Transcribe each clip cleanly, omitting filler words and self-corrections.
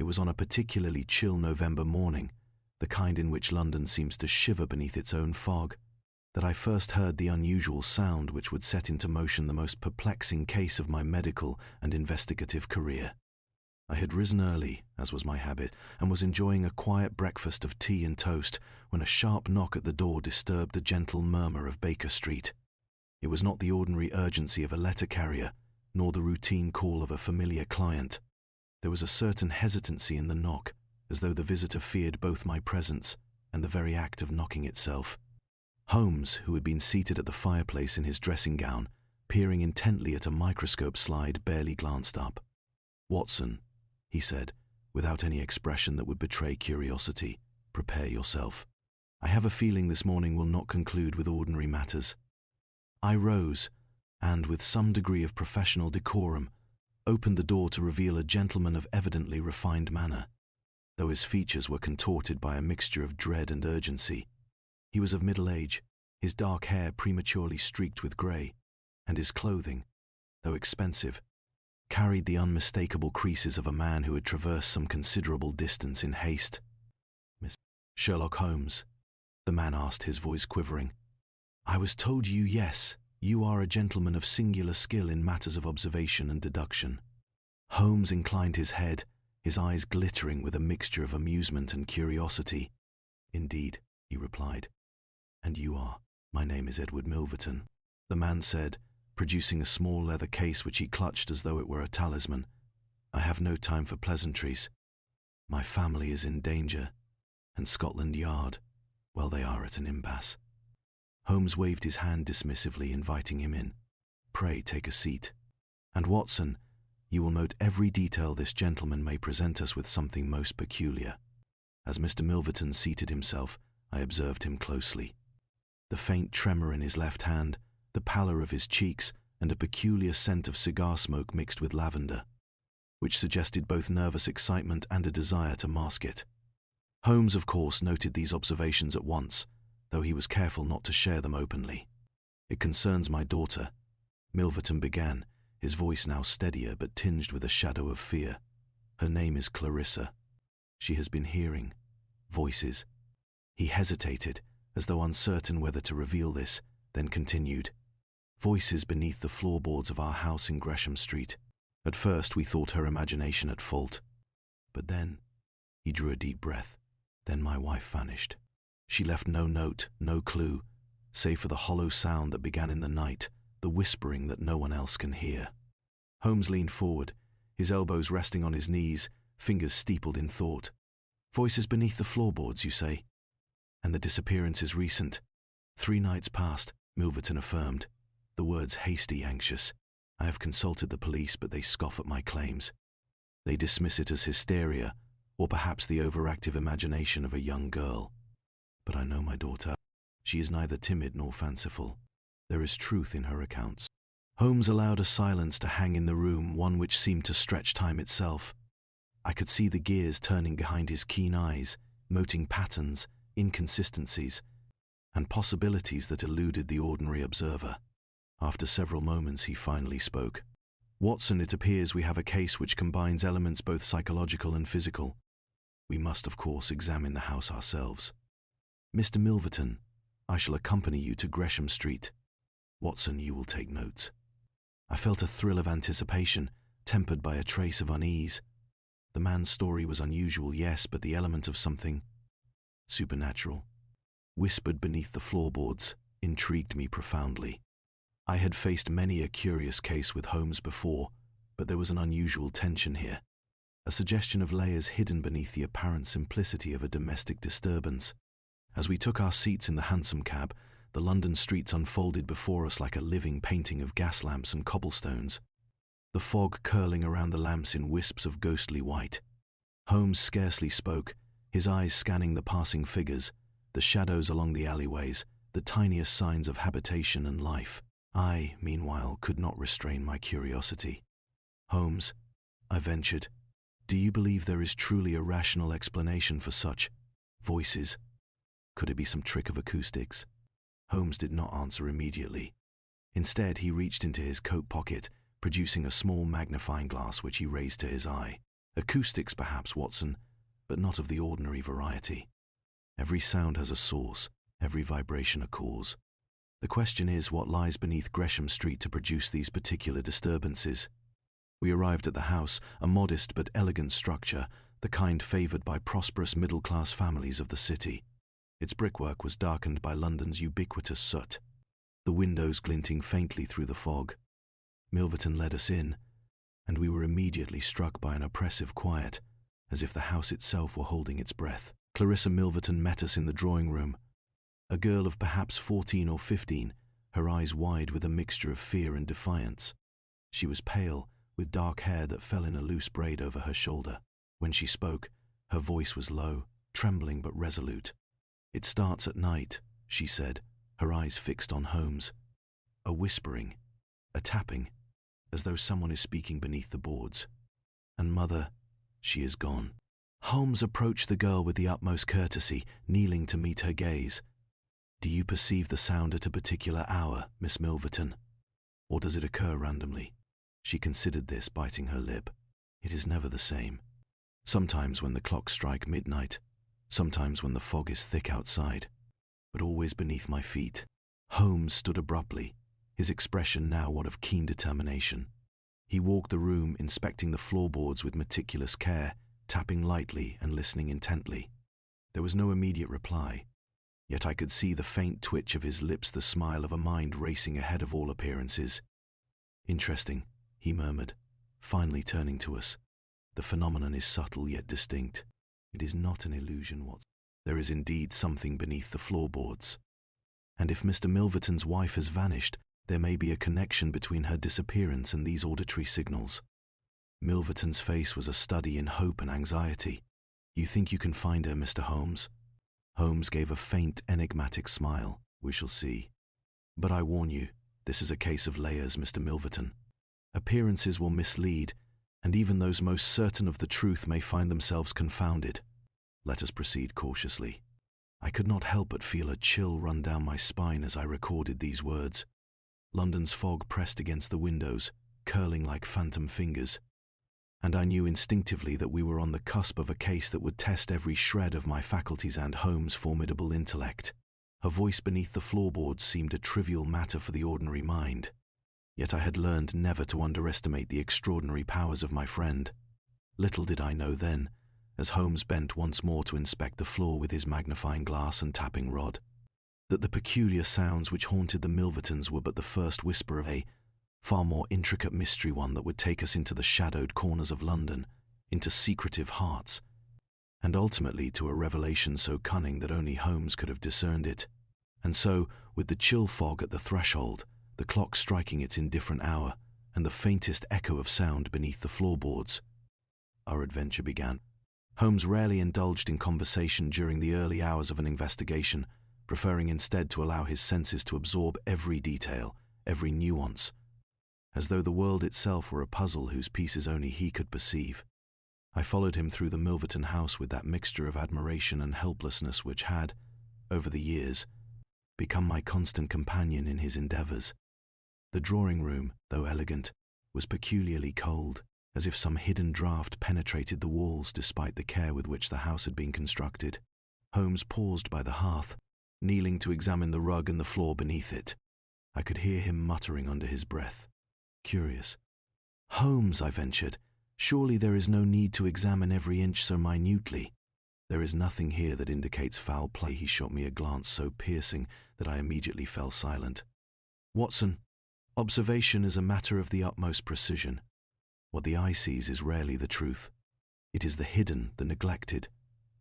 was on a particularly chill November morning, the kind in which London seems to shiver beneath its own fog, that I first heard the unusual sound which would set into motion the most perplexing case of my medical and investigative career. I had risen early, as was my habit, and was enjoying a quiet breakfast of tea and toast when a sharp knock at the door disturbed the gentle murmur of Baker Street. It was not the ordinary urgency of a letter carrier, nor the routine call of a familiar client. There was a certain hesitancy in the knock, as though the visitor feared both my presence and the very act of knocking itself. Holmes, who had been seated at the fireplace in his dressing gown, peering intently at a microscope slide, barely glanced up. "Watson," he said, without any expression that would betray curiosity, "prepare yourself. I have a feeling this morning will not conclude with ordinary matters." I rose, and, with some degree of professional decorum, opened the door to reveal a gentleman of evidently refined manner, though his features were contorted by a mixture of dread and urgency. He was of middle age, his dark hair prematurely streaked with grey, and his clothing, though expensive, carried the unmistakable creases of a man who had traversed some considerable distance in haste. "Miss Sherlock Holmes?" the man asked, his voice quivering. "I was told yes, you are a gentleman of singular skill in matters of observation and deduction." Holmes inclined his head, his eyes glittering with a mixture of amusement and curiosity. "Indeed," he replied. "And you are?" "My name is Edward Milverton," the man said, producing a small leather case which he clutched as though it were a talisman. "I have no time for pleasantries. My family is in danger, and Scotland Yard, well, they are at an impasse." Holmes waved his hand dismissively, inviting him in. "Pray take a seat. And Watson, you will note every detail this gentleman may present us with something most peculiar." As Mr. Milverton seated himself, I observed him closely. The faint tremor in his left hand, the pallor of his cheeks, and a peculiar scent of cigar smoke mixed with lavender, which suggested both nervous excitement and a desire to mask it. Holmes, of course, noted these observations at once, though he was careful not to share them openly. "It concerns my daughter," Milverton began, his voice now steadier but tinged with a shadow of fear. "Her name is Clarissa. She has been hearing voices." He hesitated, as though uncertain whether to reveal this, then continued. "Voices beneath the floorboards of our house in Gresham Street. At first we thought her imagination at fault. But then," he drew a deep breath, "then my wife vanished. She left no note, no clue, save for the hollow sound that began in the night, the whispering that no one else can hear." Holmes leaned forward, his elbows resting on his knees, fingers steepled in thought. "Voices beneath the floorboards, you say? And the disappearance is recent?" "3 nights past," Milverton affirmed, the words hasty, anxious. "I have consulted the police, but they scoff at my claims. They dismiss it as hysteria, or perhaps the overactive imagination of a young girl. But I know my daughter. She is neither timid nor fanciful. There is truth in her accounts." Holmes allowed a silence to hang in the room, one which seemed to stretch time itself. I could see the gears turning behind his keen eyes, noting patterns, inconsistencies, and possibilities that eluded the ordinary observer. After several moments, he finally spoke. "Watson, it appears we have a case which combines elements both psychological and physical. We must, of course, examine the house ourselves. Mr. Milverton, I shall accompany you to Gresham Street. Watson, you will take notes." I felt a thrill of anticipation, tempered by a trace of unease. The man's story was unusual, yes, but the element of something supernatural, whispered beneath the floorboards, intrigued me profoundly. I had faced many a curious case with Holmes before, but there was an unusual tension here, a suggestion of layers hidden beneath the apparent simplicity of a domestic disturbance. As we took our seats in the hansom cab, the London streets unfolded before us like a living painting of gas lamps and cobblestones, the fog curling around the lamps in wisps of ghostly white. Holmes scarcely spoke, his eyes scanning the passing figures, the shadows along the alleyways, the tiniest signs of habitation and life. I, meanwhile, could not restrain my curiosity. "Holmes," I ventured, "do you believe there is truly a rational explanation for such voices? Could it be some trick of acoustics?" Holmes did not answer immediately. Instead, he reached into his coat pocket, producing a small magnifying glass which he raised to his eye. Acoustics perhaps, Watson, but not of the ordinary variety. Every sound has a source, every vibration a cause. The question is what lies beneath Gresham Street to produce these particular disturbances. We arrived at the house, a modest but elegant structure, the kind favoured by prosperous middle-class families of the city. Its brickwork was darkened by London's ubiquitous soot, the windows glinting faintly through the fog. Milverton led us in, and we were immediately struck by an oppressive quiet, as if the house itself were holding its breath. Clarissa Milverton met us in the drawing-room, a girl of perhaps 14 or 15, her eyes wide with a mixture of fear and defiance. She was pale, with dark hair that fell in a loose braid over her shoulder. When she spoke, her voice was low, trembling but resolute. "It starts at night," she said, her eyes fixed on Holmes. A whispering, a tapping, as though someone is speaking beneath the boards. "And Mother, she is gone." Holmes approached the girl with the utmost courtesy, kneeling to meet her gaze. "Do you perceive the sound at a particular hour, Miss Milverton? Or does it occur randomly?" She considered this, biting her lip. "It is never the same. Sometimes when the clocks strike midnight, sometimes when the fog is thick outside, but always beneath my feet." Holmes stood abruptly, his expression now one of keen determination. He walked the room, inspecting the floorboards with meticulous care, tapping lightly and listening intently. There was no immediate reply, yet I could see the faint twitch of his lips, the smile of a mind racing ahead of all appearances. "Interesting," he murmured, finally turning to us. "The phenomenon is subtle yet distinct. It is not an illusion, Watson. There is indeed something beneath the floorboards. And if Mr. Milverton's wife has vanished, there may be a connection between her disappearance and these auditory signals." Milverton's face was a study in hope and anxiety. "You think you can find her, Mr. Holmes?" Holmes gave a faint, enigmatic smile. "We shall see. But I warn you, this is a case of layers, Mr. Milverton. Appearances will mislead, and even those most certain of the truth may find themselves confounded. Let us proceed cautiously." I could not help but feel a chill run down my spine as I recorded these words. London's fog pressed against the windows, curling like phantom fingers, and I knew instinctively that we were on the cusp of a case that would test every shred of my faculties and Holmes' formidable intellect. Her voice beneath the floorboards seemed a trivial matter for the ordinary mind, yet I had learned never to underestimate the extraordinary powers of my friend. Little did I know then, as Holmes bent once more to inspect the floor with his magnifying glass and tapping rod, that the peculiar sounds which haunted the Milvertons were but the first whisper of a far more intricate mystery, one that would take us into the shadowed corners of London, into secretive hearts, and ultimately to a revelation so cunning that only Holmes could have discerned it. And so, with the chill fog at the threshold, the clock striking its indifferent hour, and the faintest echo of sound beneath the floorboards, our adventure began. Holmes rarely indulged in conversation during the early hours of an investigation, preferring instead to allow his senses to absorb every detail, every nuance, as though the world itself were a puzzle whose pieces only he could perceive. I followed him through the Milverton house with that mixture of admiration and helplessness which had, over the years, become my constant companion in his endeavours. The drawing-room, though elegant, was peculiarly cold, as if some hidden draught penetrated the walls despite the care with which the house had been constructed. Holmes paused by the hearth, kneeling to examine the rug and the floor beneath it. I could hear him muttering under his breath. "Curious." "Holmes," I ventured, "surely there is no need to examine every inch so minutely." "There is nothing here that indicates foul play." He shot me a glance so piercing that I immediately fell silent. "Watson, observation is a matter of the utmost precision. What the eye sees is rarely the truth. It is the hidden, the neglected,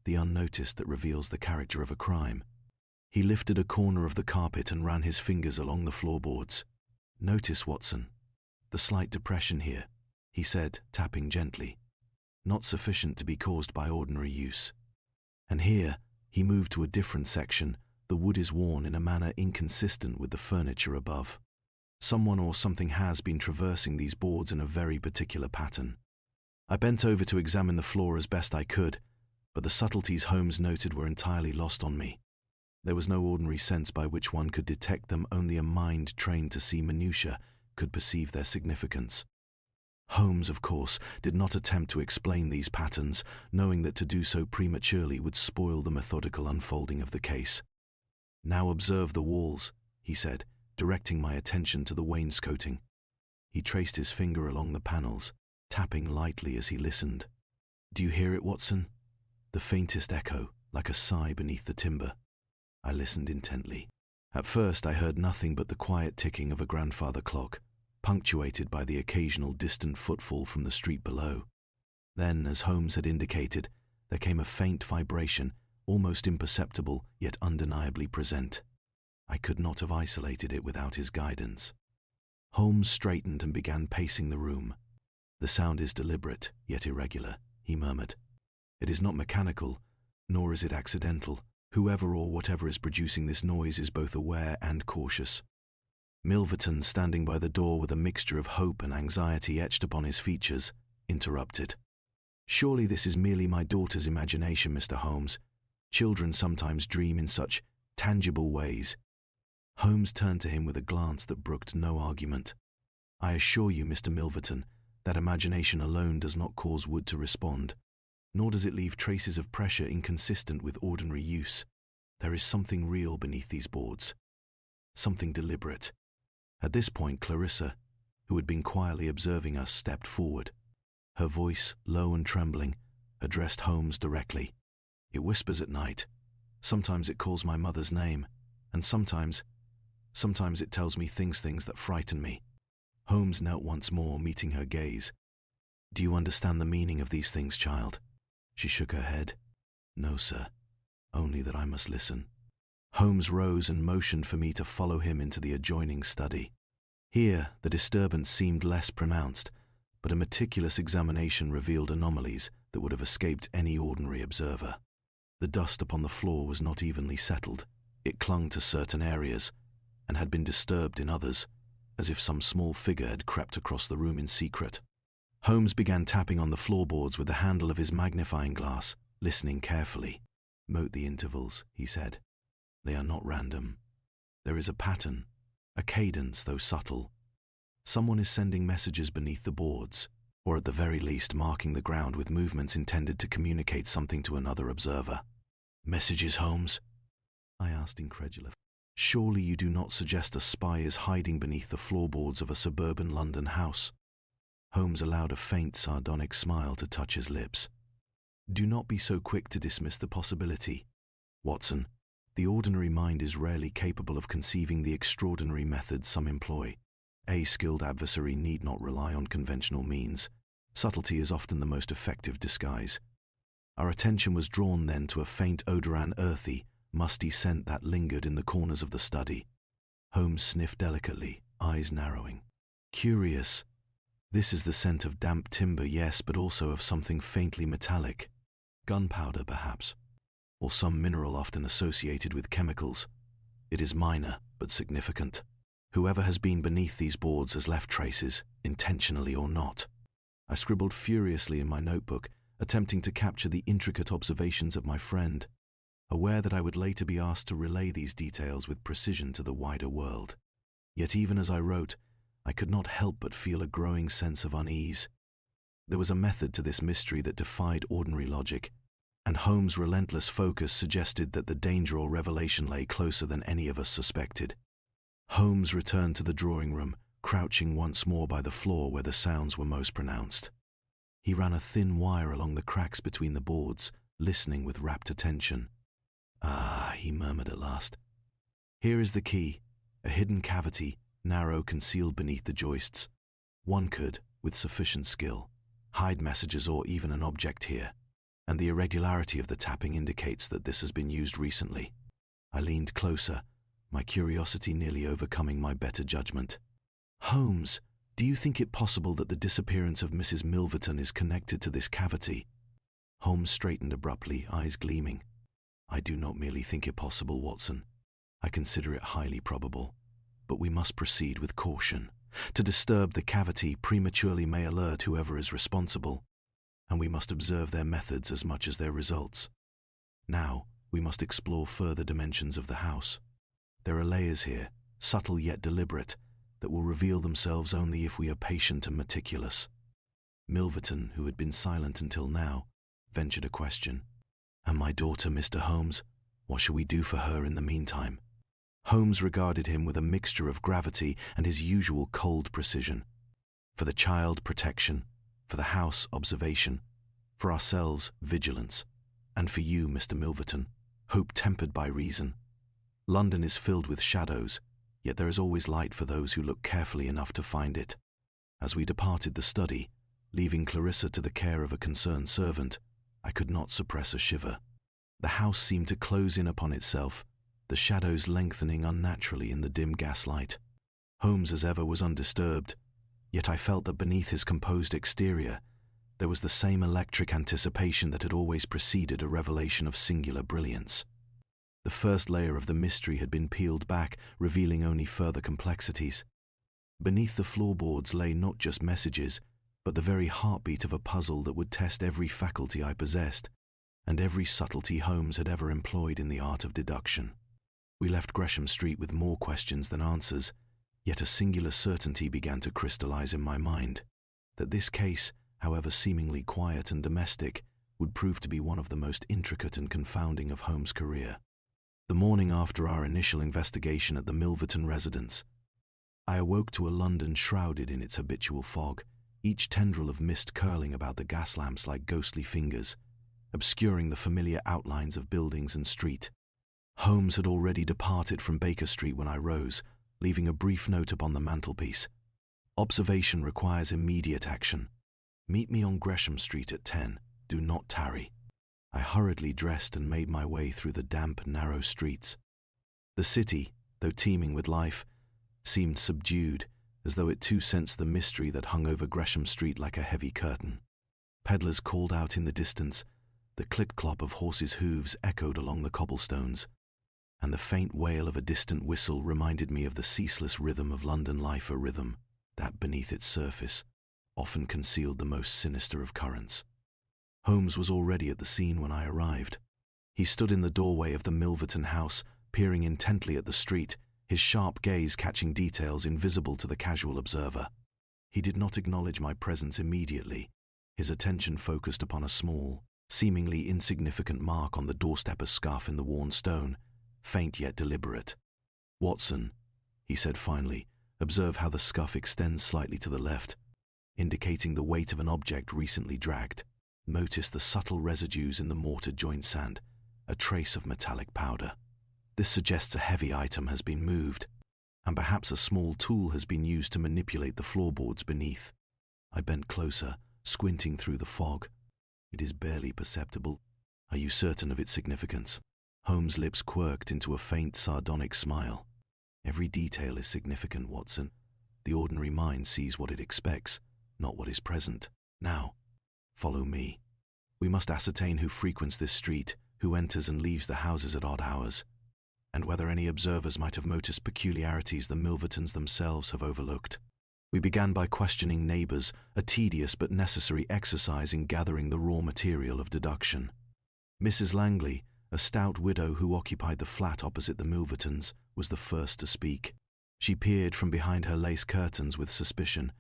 the unnoticed that reveals the character of a crime." He lifted a corner of the carpet and ran his fingers along the floorboards. "Notice, Watson, the slight depression here," he said, tapping gently. "Not sufficient to be caused by ordinary use. And here," he moved to a different section, "the wood is worn in a manner inconsistent with the furniture above. Someone or something has been traversing these boards in a very particular pattern." I bent over to examine the floor as best I could, but the subtleties Holmes noted were entirely lost on me. There was no ordinary sense by which one could detect them, only a mind trained to see minutiae could perceive their significance. Holmes, of course, did not attempt to explain these patterns, knowing that to do so prematurely would spoil the methodical unfolding of the case. "Now observe the walls," he said, directing my attention to the wainscoting. He traced his finger along the panels, tapping lightly as he listened. "Do you hear it, Watson? The faintest echo, like a sigh beneath the timber." I listened intently. At first I heard nothing but the quiet ticking of a grandfather clock, punctuated by the occasional distant footfall from the street below. Then, as Holmes had indicated, there came a faint vibration, almost imperceptible, yet undeniably present. I could not have isolated it without his guidance. Holmes straightened and began pacing the room. "The sound is deliberate, yet irregular," he murmured. "It is not mechanical, nor is it accidental. Whoever or whatever is producing this noise is both aware and cautious." Milverton, standing by the door with a mixture of hope and anxiety etched upon his features, interrupted. "Surely this is merely my daughter's imagination, Mr. Holmes. Children sometimes dream in such tangible ways." Holmes turned to him with a glance that brooked no argument. "I assure you, Mr. Milverton, that imagination alone does not cause wood to respond, nor does it leave traces of pressure inconsistent with ordinary use. There is something real beneath these boards, something deliberate." At this point, Clarissa, who had been quietly observing us, stepped forward. Her voice, low and trembling, addressed Holmes directly. "It whispers at night. Sometimes it calls my mother's name, and sometimes it tells me things that frighten me." Holmes knelt once more, meeting her gaze. "Do you understand the meaning of these things, child?" She shook her head. "No, sir. Only that I must listen." Holmes rose and motioned for me to follow him into the adjoining study. Here, the disturbance seemed less pronounced, but a meticulous examination revealed anomalies that would have escaped any ordinary observer. The dust upon the floor was not evenly settled. It clung to certain areas, and had been disturbed in others, as if some small figure had crept across the room in secret. Holmes began tapping on the floorboards with the handle of his magnifying glass, listening carefully. "Note the intervals," he said. "They are not random. There is a pattern, a cadence, though subtle. Someone is sending messages beneath the boards, or at the very least marking the ground with movements intended to communicate something to another observer." "Messages, Holmes?" I asked, incredulous. "Surely you do not suggest a spy is hiding beneath the floorboards of a suburban London house?" Holmes allowed a faint, sardonic smile to touch his lips. "Do not be so quick to dismiss the possibility, Watson. The ordinary mind is rarely capable of conceiving the extraordinary methods some employ. A skilled adversary need not rely on conventional means. Subtlety is often the most effective disguise." Our attention was drawn then to a faint odorant, earthy, musty scent that lingered in the corners of the study. Holmes sniffed delicately, eyes narrowing. "Curious. This is the scent of damp timber, yes, but also of something faintly metallic. Gunpowder, perhaps, or some mineral often associated with chemicals. It is minor, but significant. Whoever has been beneath these boards has left traces, intentionally or not." I scribbled furiously in my notebook, attempting to capture the intricate observations of my friend, aware that I would later be asked to relay these details with precision to the wider world. Yet even as I wrote, I could not help but feel a growing sense of unease. There was a method to this mystery that defied ordinary logic, and Holmes' relentless focus suggested that the danger or revelation lay closer than any of us suspected. Holmes returned to the drawing room, crouching once more by the floor where the sounds were most pronounced. He ran a thin wire along the cracks between the boards, listening with rapt attention. "Ah," he murmured at last. "Here is the key, a hidden cavity, narrow, concealed beneath the joists. One could, with sufficient skill, hide messages or even an object here, and the irregularity of the tapping indicates that this has been used recently." I leaned closer, my curiosity nearly overcoming my better judgment. "Holmes, do you think it possible that the disappearance of Mrs. Milverton is connected to this cavity?" Holmes straightened abruptly, eyes gleaming. "I do not merely think it possible, Watson. I consider it highly probable. But we must proceed with caution. To disturb the cavity prematurely may alert whoever is responsible, and we must observe their methods as much as their results. Now, we must explore further dimensions of the house. There are layers here, subtle yet deliberate, that will reveal themselves only if we are patient and meticulous. Milverton, who had been silent until now, ventured a question. "And my daughter, Mr. Holmes? What shall we do for her in the meantime?" Holmes regarded him with a mixture of gravity and his usual cold precision. "For the child, protection. For the house, observation. For ourselves, vigilance. And for you, Mr. Milverton, hope tempered by reason. London is filled with shadows, yet there is always light for those who look carefully enough to find it." As we departed the study, leaving Clarissa to the care of a concerned servant, I could not suppress a shiver. The house seemed to close in upon itself, the shadows lengthening unnaturally in the dim gaslight. Holmes, as ever, was undisturbed, yet I felt that beneath his composed exterior there was the same electric anticipation that had always preceded a revelation of singular brilliance. The first layer of the mystery had been peeled back, revealing only further complexities. Beneath the floorboards lay not just messages, but the very heartbeat of a puzzle that would test every faculty I possessed, and every subtlety Holmes had ever employed in the art of deduction. We left Gresham Street with more questions than answers, yet a singular certainty began to crystallize in my mind, that this case, however seemingly quiet and domestic, would prove to be one of the most intricate and confounding of Holmes' career. The morning after our initial investigation at the Milverton residence, I awoke to a London shrouded in its habitual fog, each tendril of mist curling about the gas lamps like ghostly fingers, obscuring the familiar outlines of buildings and street. Holmes had already departed from Baker Street when I rose, leaving a brief note upon the mantelpiece. "Observation requires immediate action. Meet me on Gresham Street at 10. Do not tarry." I hurriedly dressed and made my way through the damp, narrow streets. The city, though teeming with life, seemed subdued, as though it too sensed the mystery that hung over Gresham Street like a heavy curtain. Peddlers called out in the distance, the clip-clop of horses' hooves echoed along the cobblestones, and the faint wail of a distant whistle reminded me of the ceaseless rhythm of London life, a rhythm that, beneath its surface, often concealed the most sinister of currents. Holmes was already at the scene when I arrived. He stood in the doorway of the Milverton house, peering intently at the street, his sharp gaze catching details invisible to the casual observer. He did not acknowledge my presence immediately, his attention focused upon a small, seemingly insignificant mark on the doorstep, a scuff in the worn stone, faint yet deliberate. "Watson," he said finally, "observe how the scuff extends slightly to the left, indicating the weight of an object recently dragged. Notice the subtle residues in the mortar joint sand, a trace of metallic powder. This suggests a heavy item has been moved, and perhaps a small tool has been used to manipulate the floorboards beneath." I bent closer, squinting through the fog. "It is barely perceptible. Are you certain of its significance?" Holmes' lips quirked into a faint, sardonic smile. "Every detail is significant, Watson. The ordinary mind sees what it expects, not what is present. Now, follow me. We must ascertain who frequents this street, who enters and leaves the houses at odd hours, and whether any observers might have noticed peculiarities the Milvertons themselves have overlooked." We began by questioning neighbors, a tedious but necessary exercise in gathering the raw material of deduction. Mrs. Langley, a stout widow who occupied the flat opposite the Milvertons, was the first to speak. She peered from behind her lace curtains with suspicion,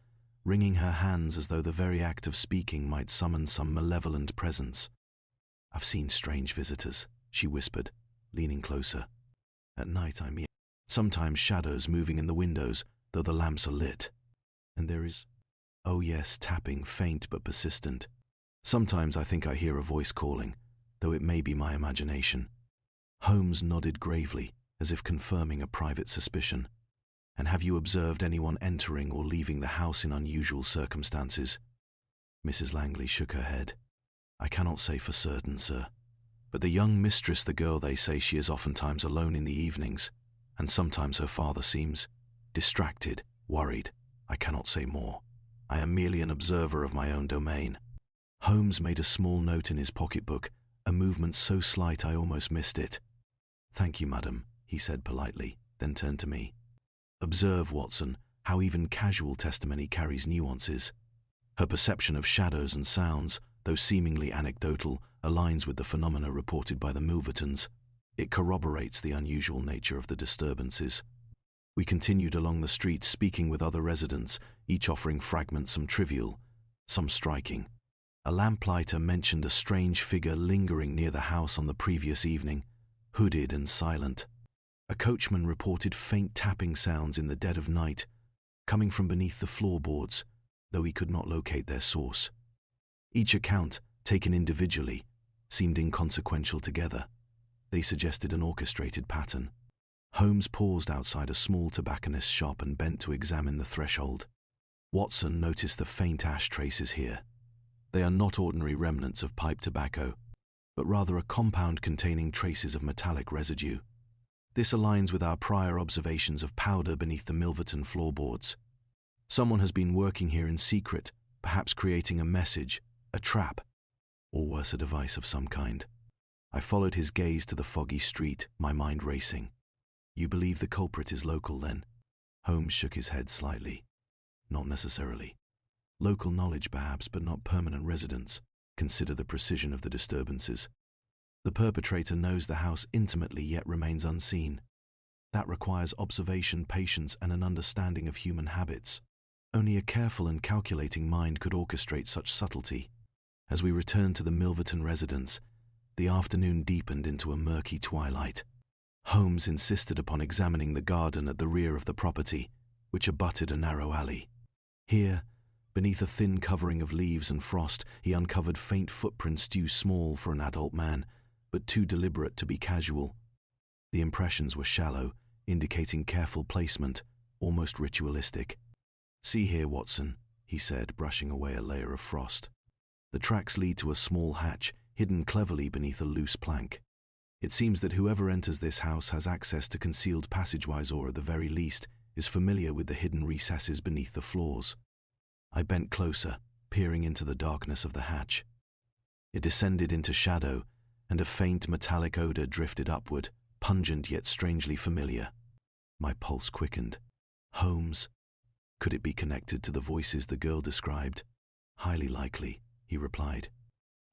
wringing her hands as though the very act of speaking might summon some malevolent presence. "I've seen strange visitors," she whispered, leaning closer. "At night, I mean. Sometimes shadows moving in the windows, though the lamps are lit. And there is, oh yes, tapping, faint but persistent. Sometimes I think I hear a voice calling, though it may be my imagination." Holmes nodded gravely, as if confirming a private suspicion. "And have you observed anyone entering or leaving the house in unusual circumstances?" Mrs. Langley shook her head. "I cannot say for certain, sir. But the young mistress, the girl, they say she is oftentimes alone in the evenings, and sometimes her father seems distracted, worried. I cannot say more. I am merely an observer of my own domain." Holmes made a small note in his pocketbook, a movement so slight I almost missed it. "Thank you, madam," he said politely, then turned to me. "Observe, Watson, how even casual testimony carries nuances. Her perception of shadows and sounds, though seemingly anecdotal, aligns with the phenomena reported by the Milvertons. It corroborates the unusual nature of the disturbances." We continued along the street, speaking with other residents, each offering fragments, some trivial, Some striking. A lamplighter mentioned a strange figure lingering near the house on the previous evening, hooded and silent. A coachman reported faint tapping sounds in the dead of night, coming from beneath the floorboards, though he could not locate their source. Each account, taken individually, seemed inconsequential together. They suggested an orchestrated pattern. Holmes paused outside a small tobacconist's shop and bent to examine the threshold. Watson noticed the faint ash traces here. They are not ordinary remnants of pipe tobacco, but rather a compound containing traces of metallic residue. This aligns with our prior observations of powder beneath the Milverton floorboards. Someone has been working here in secret, perhaps creating a message, a trap, or worse, a device of some kind. I followed his gaze to the foggy street, my mind racing. You believe the culprit is local, then? Holmes shook his head slightly. Not necessarily. Local knowledge, perhaps, but not permanent residence. Consider the precision of the disturbances. The perpetrator knows the house intimately yet remains unseen. That requires observation, patience, and an understanding of human habits. Only a careful and calculating mind could orchestrate such subtlety. As we returned to the Milverton residence, the afternoon deepened into a murky twilight. Holmes insisted upon examining the garden at the rear of the property, which abutted a narrow alley. Here, beneath a thin covering of leaves and frost, he uncovered faint footprints too small for an adult man, but too deliberate to be casual. The impressions were shallow, indicating careful placement, almost ritualistic. See here, Watson, he said, brushing away a layer of frost. The tracks lead to a small hatch, hidden cleverly beneath a loose plank. It seems that whoever enters this house has access to concealed passageways or, at the very least, is familiar with the hidden recesses beneath the floors. I bent closer, peering into the darkness of the hatch. It descended into shadow, and a faint metallic odor drifted upward, pungent yet strangely familiar. My pulse quickened. Holmes? Could it be connected to the voices the girl described? Highly likely, he replied.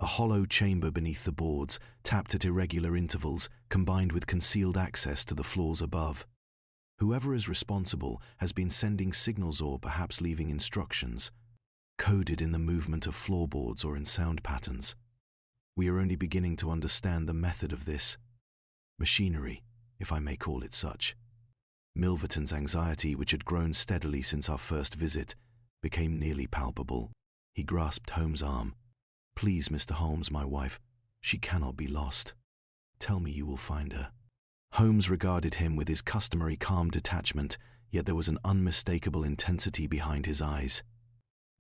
A hollow chamber beneath the boards, tapped at irregular intervals, combined with concealed access to the floors above. Whoever is responsible has been sending signals or perhaps leaving instructions, coded in the movement of floorboards or in sound patterns. We are only beginning to understand the method of this machinery, if I may call it such. Milverton's anxiety, which had grown steadily since our first visit, became nearly palpable. He grasped Holmes' arm. Please, Mr. Holmes, my wife, she cannot be lost. Tell me you will find her. Holmes regarded him with his customary calm detachment, yet there was an unmistakable intensity behind his eyes.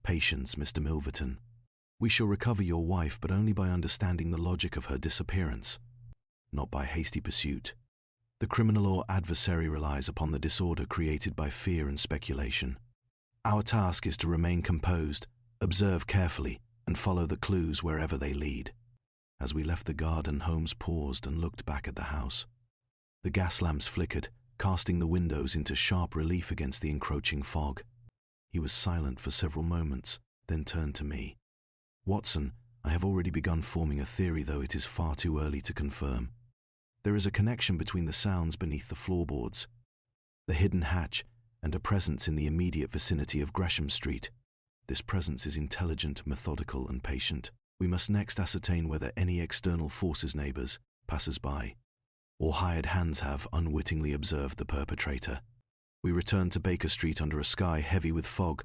Patience, Mr. Milverton. We shall recover your wife, but only by understanding the logic of her disappearance, not by hasty pursuit. The criminal or adversary relies upon the disorder created by fear and speculation. Our task is to remain composed, observe carefully, and follow the clues wherever they lead. As we left the garden, Holmes paused and looked back at the house. The gas lamps flickered, casting the windows into sharp relief against the encroaching fog. He was silent for several moments, then turned to me. Watson, I have already begun forming a theory, though it is far too early to confirm. There is a connection between the sounds beneath the floorboards, the hidden hatch, and a presence in the immediate vicinity of Gresham Street. This presence is intelligent, methodical, and patient. We must next ascertain whether any external forces, neighbors, passers-by, or hired hands have unwittingly observed the perpetrator. We returned to Baker Street under a sky heavy with fog,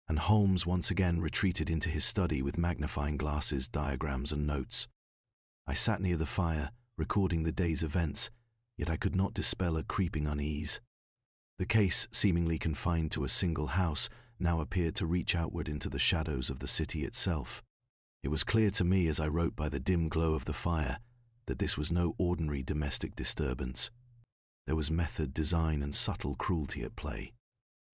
and Holmes once again retreated into his study with magnifying glasses, diagrams, and notes. I sat near the fire, recording the day's events, yet I could not dispel a creeping unease. The case, seemingly confined to a single house, now appeared to reach outward into the shadows of the city itself. It was clear to me, as I wrote by the dim glow of the fire, that this was no ordinary domestic disturbance. There was method, design, and subtle cruelty at play.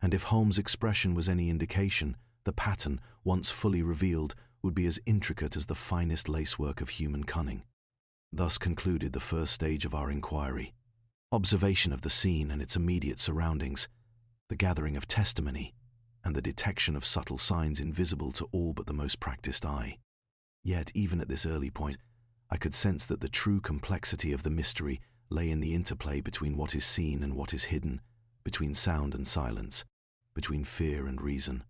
And if Holmes' expression was any indication, the pattern, once fully revealed, would be as intricate as the finest lacework of human cunning. Thus concluded the first stage of our inquiry. Observation of the scene and its immediate surroundings, the gathering of testimony, and the detection of subtle signs invisible to all but the most practiced eye. Yet, even at this early point, I could sense that the true complexity of the mystery lay in the interplay between what is seen and what is hidden, between sound and silence, between fear and reason.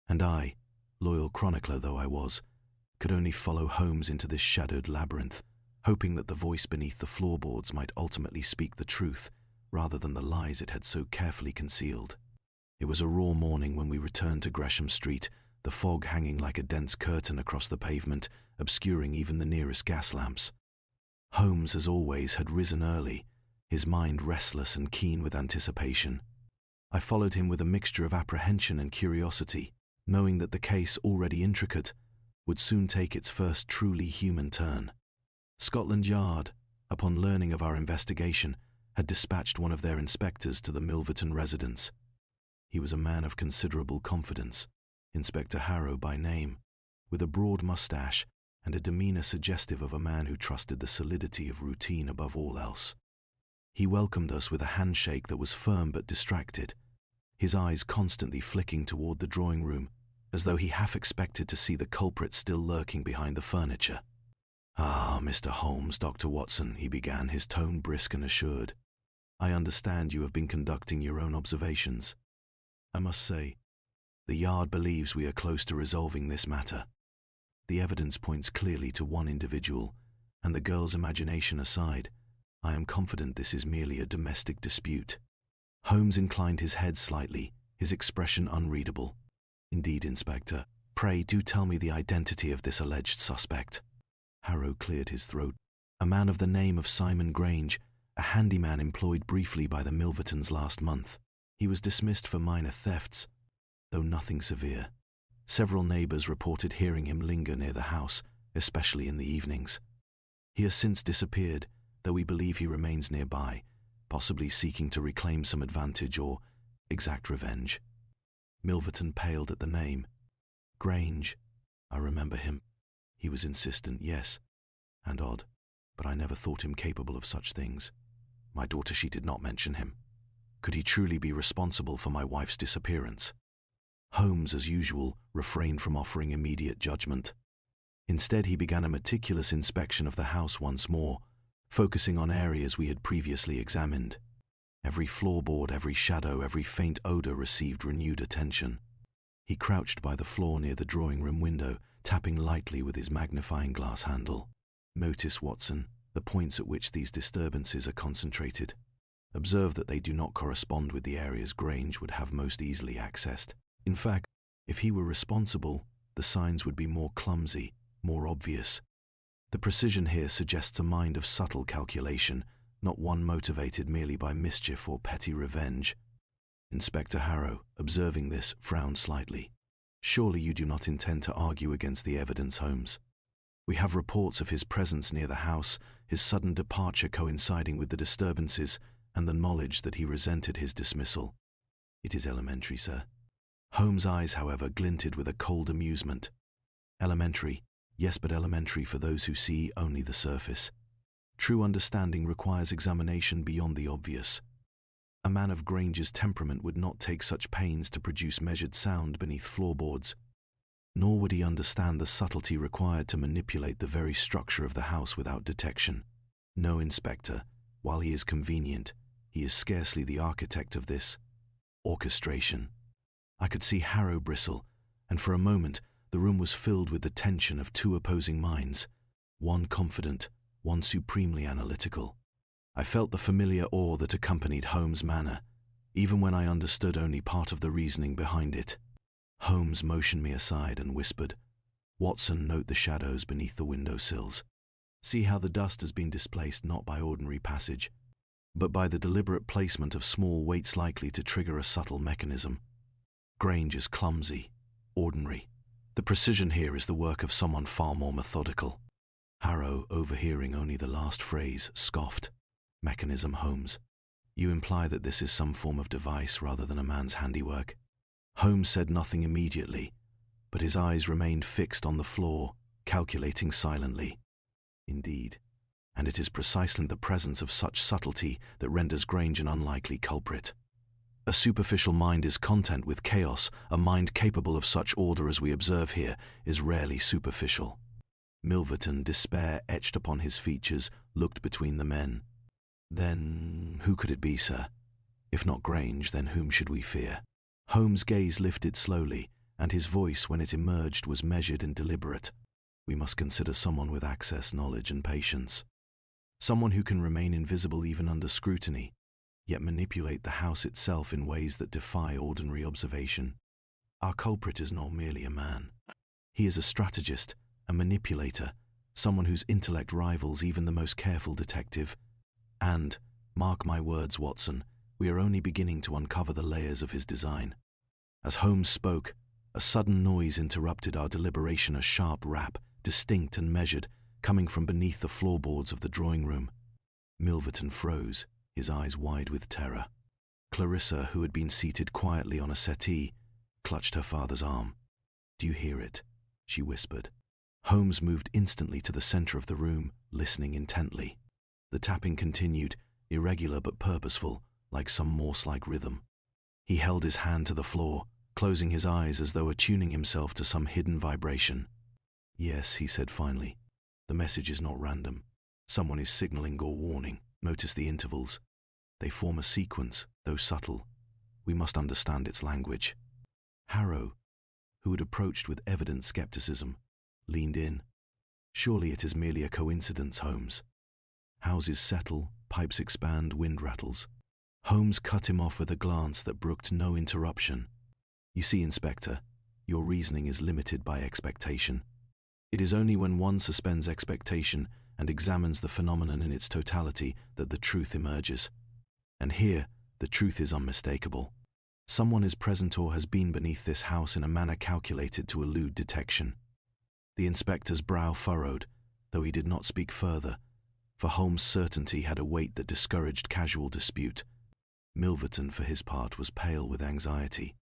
And I, Loyal chronicler though I was, could only follow Holmes into this shadowed labyrinth, hoping that the voice beneath the floorboards might ultimately speak the truth, rather than the lies it had so carefully concealed. It was a raw morning when we returned to Gresham Street, the fog hanging like a dense curtain across the pavement, obscuring even the nearest gas lamps. Holmes, as always, had risen early, his mind restless and keen with anticipation. I followed him with a mixture of apprehension and curiosity, knowing that the case, already intricate, would soon take its first truly human turn. Scotland Yard, upon learning of our investigation, had dispatched one of their inspectors to the Milverton residence. He was a man of considerable confidence, Inspector Harrow by name, with a broad moustache and a demeanour suggestive of a man who trusted the solidity of routine above all else. He welcomed us with a handshake that was firm but distracted, his eyes constantly flicking toward the drawing room, as though he half expected to see the culprit still lurking behind the furniture. "Ah, Mr. Holmes, Dr. Watson," he began, his tone brisk and assured. "I understand you have been conducting your own observations. I must say, the Yard believes we are close to resolving this matter. The evidence points clearly to one individual, and the girl's imagination aside, I am confident this is merely a domestic dispute." Holmes inclined his head slightly, his expression unreadable. "Indeed, Inspector. Pray do tell me the identity of this alleged suspect." Harrow cleared his throat. "A man of the name of Simon Grange, a handyman employed briefly by the Milvertons last month. He was dismissed for minor thefts, though nothing severe. Several neighbours reported hearing him linger near the house, especially in the evenings. He has since disappeared, though we believe he remains nearby, possibly seeking to reclaim some advantage or exact revenge." Milverton paled at the name. "Grange. I remember him. He was insistent, yes, and odd, but I never thought him capable of such things. My daughter, she did not mention him. Could he truly be responsible for my wife's disappearance?" Holmes, as usual, refrained from offering immediate judgment. Instead, he began a meticulous inspection of the house once more, focusing on areas we had previously examined. Every floorboard, every shadow, every faint odor received renewed attention. He crouched by the floor near the drawing-room window, tapping lightly with his magnifying glass handle. "Notice, Watson, the points at which these disturbances are concentrated. Observe that they do not correspond with the areas Grange would have most easily accessed. In fact, if he were responsible, the signs would be more clumsy, more obvious. The precision here suggests a mind of subtle calculation, not one motivated merely by mischief or petty revenge." Inspector Harrow, observing this, frowned slightly. "Surely you do not intend to argue against the evidence, Holmes? We have reports of his presence near the house, his sudden departure coinciding with the disturbances, and the knowledge that he resented his dismissal." "It is elementary, sir." Holmes' eyes, however, glinted with a cold amusement. "Elementary, yes, but elementary for those who see only the surface. True understanding requires examination beyond the obvious. A man of Grange's temperament would not take such pains to produce measured sound beneath floorboards. Nor would he understand the subtlety required to manipulate the very structure of the house without detection. No, Inspector, while he is convenient, he is scarcely the architect of this orchestration." I could see Harrow bristle, and for a moment the room was filled with the tension of two opposing minds, one confident, one supremely analytical. I felt the familiar awe that accompanied Holmes' manner, even when I understood only part of the reasoning behind it. Holmes motioned me aside and whispered, "Watson, note the shadows beneath the window sills. See how the dust has been displaced not by ordinary passage, but by the deliberate placement of small weights likely to trigger a subtle mechanism. Grange is clumsy, ordinary. The precision here is the work of someone far more methodical." Harrow, overhearing only the last phrase, scoffed. "Mechanism, Holmes. You imply that this is some form of device rather than a man's handiwork." Holmes said nothing immediately, but his eyes remained fixed on the floor, calculating silently. "Indeed, and it is precisely the presence of such subtlety that renders Grange an unlikely culprit. A superficial mind is content with chaos. A mind capable of such order as we observe here is rarely superficial." Milverton, despair etched upon his features, looked between the men. "Then who could it be, sir? If not Grange, then whom should we fear?" Holmes' gaze lifted slowly, and his voice, when it emerged, was measured and deliberate. "We must consider someone with access, knowledge, and patience. Someone who can remain invisible even under scrutiny, yet manipulate the house itself in ways that defy ordinary observation. Our culprit is not merely a man. He is a strategist, a manipulator, someone whose intellect rivals even the most careful detective. And, mark my words, Watson, we are only beginning to uncover the layers of his design." As Holmes spoke, a sudden noise interrupted our deliberation, a sharp rap, distinct and measured, coming from beneath the floorboards of the drawing room. Milverton froze, his eyes wide with terror. Clarissa, who had been seated quietly on a settee, clutched her father's arm. "Do you hear it?" she whispered. Holmes moved instantly to the center of the room, listening intently. The tapping continued, irregular but purposeful, like some Morse-like rhythm. He held his hand to the floor, closing his eyes as though attuning himself to some hidden vibration. "Yes," he said finally. "The message is not random. Someone is signaling or warning. Notice the intervals. They form a sequence, though subtle. We must understand its language." Harrow, who had approached with evident skepticism, leaned in. "Surely it is merely a coincidence, Holmes. Houses settle, pipes expand, wind rattles." Holmes cut him off with a glance that brooked no interruption. "You see, Inspector, your reasoning is limited by expectation. It is only when one suspends expectation and examines the phenomenon in its totality that the truth emerges. And here, the truth is unmistakable. Someone is present or has been beneath this house in a manner calculated to elude detection." The inspector's brow furrowed, though he did not speak further, for Holmes' certainty had a weight that discouraged casual dispute. Milverton, for his part, was pale with anxiety,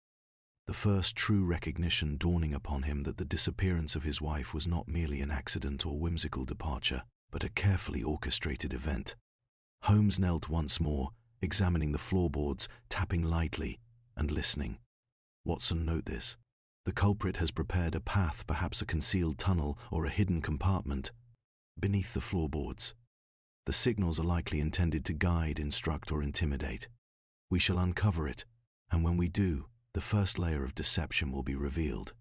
the first true recognition dawning upon him that the disappearance of his wife was not merely an accident or whimsical departure, but a carefully orchestrated event. Holmes knelt once more, examining the floorboards, tapping lightly, and listening. "Watson, note this. The culprit has prepared a path, perhaps a concealed tunnel or a hidden compartment, beneath the floorboards. The signals are likely intended to guide, instruct, or intimidate. We shall uncover it, and when we do, the first layer of deception will be revealed."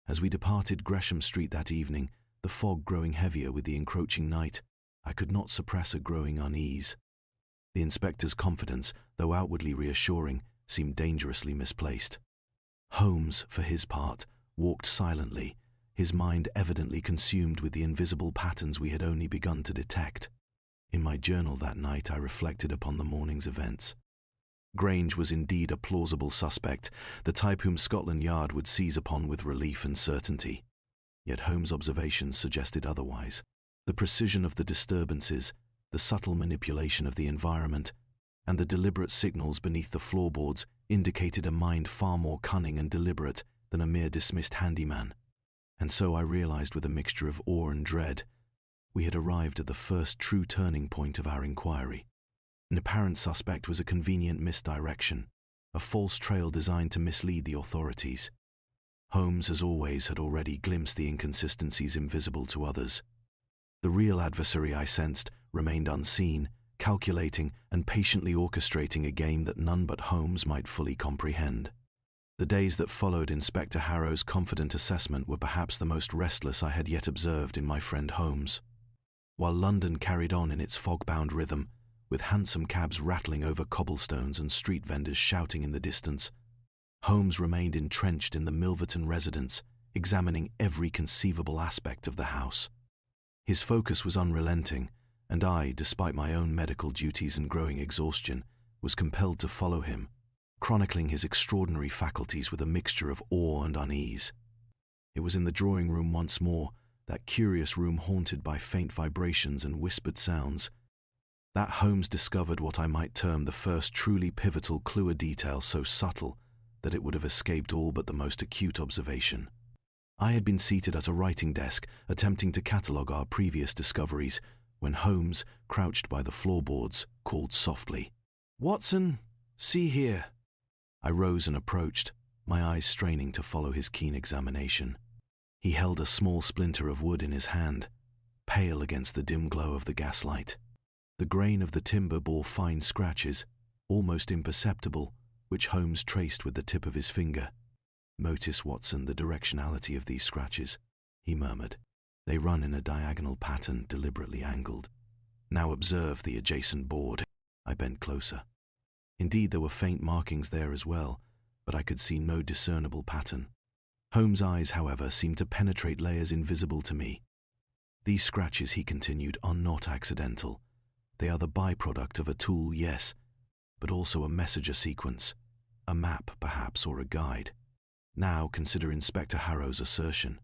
As we departed Gresham Street that evening, the fog growing heavier with the encroaching night, I could not suppress a growing unease. The inspector's confidence, though outwardly reassuring, seemed dangerously misplaced. Holmes, for his part, walked silently, his mind evidently consumed with the invisible patterns we had only begun to detect. In my journal that night I reflected upon the morning's events. Grange was indeed a plausible suspect, the type whom Scotland Yard would seize upon with relief and certainty. Yet Holmes' observations suggested otherwise. The precision of the disturbances, the subtle manipulation of the environment, and the deliberate signals beneath the floorboards indicated a mind far more cunning and deliberate than a mere dismissed handyman. And so I realized with a mixture of awe and dread, we had arrived at the first true turning point of our inquiry. An apparent suspect was a convenient misdirection, a false trail designed to mislead the authorities. Holmes, as always, had already glimpsed the inconsistencies invisible to others. The real adversary, I sensed, remained unseen, calculating and patiently orchestrating a game that none but Holmes might fully comprehend. The days that followed Inspector Harrow's confident assessment were perhaps the most restless I had yet observed in my friend Holmes. While London carried on in its fog-bound rhythm, with hansom cabs rattling over cobblestones and street vendors shouting in the distance, Holmes remained entrenched in the Milverton residence, examining every conceivable aspect of the house. His focus was unrelenting, and I, despite my own medical duties and growing exhaustion, was compelled to follow him, chronicling his extraordinary faculties with a mixture of awe and unease. It was in the drawing room once more, that curious room haunted by faint vibrations and whispered sounds, that Holmes discovered what I might term the first truly pivotal clue, a detail so subtle that it would have escaped all but the most acute observation. I had been seated at a writing desk, attempting to catalogue our previous discoveries, when Holmes, crouched by the floorboards, called softly, "Watson, see here." I rose and approached, my eyes straining to follow his keen examination. He held a small splinter of wood in his hand, pale against the dim glow of the gaslight. The grain of the timber bore fine scratches, almost imperceptible, which Holmes traced with the tip of his finger. "Notice, Watson, the directionality of these scratches," he murmured. "They run in a diagonal pattern, deliberately angled. Now observe the adjacent board." I bent closer. Indeed, there were faint markings there as well, but I could see no discernible pattern. Holmes' eyes, however, seemed to penetrate layers invisible to me. "These scratches," he continued, "are not accidental. They are the byproduct of a tool, yes, but also a messenger sequence, a map, perhaps, or a guide. Now consider Inspector Harrow's assertion.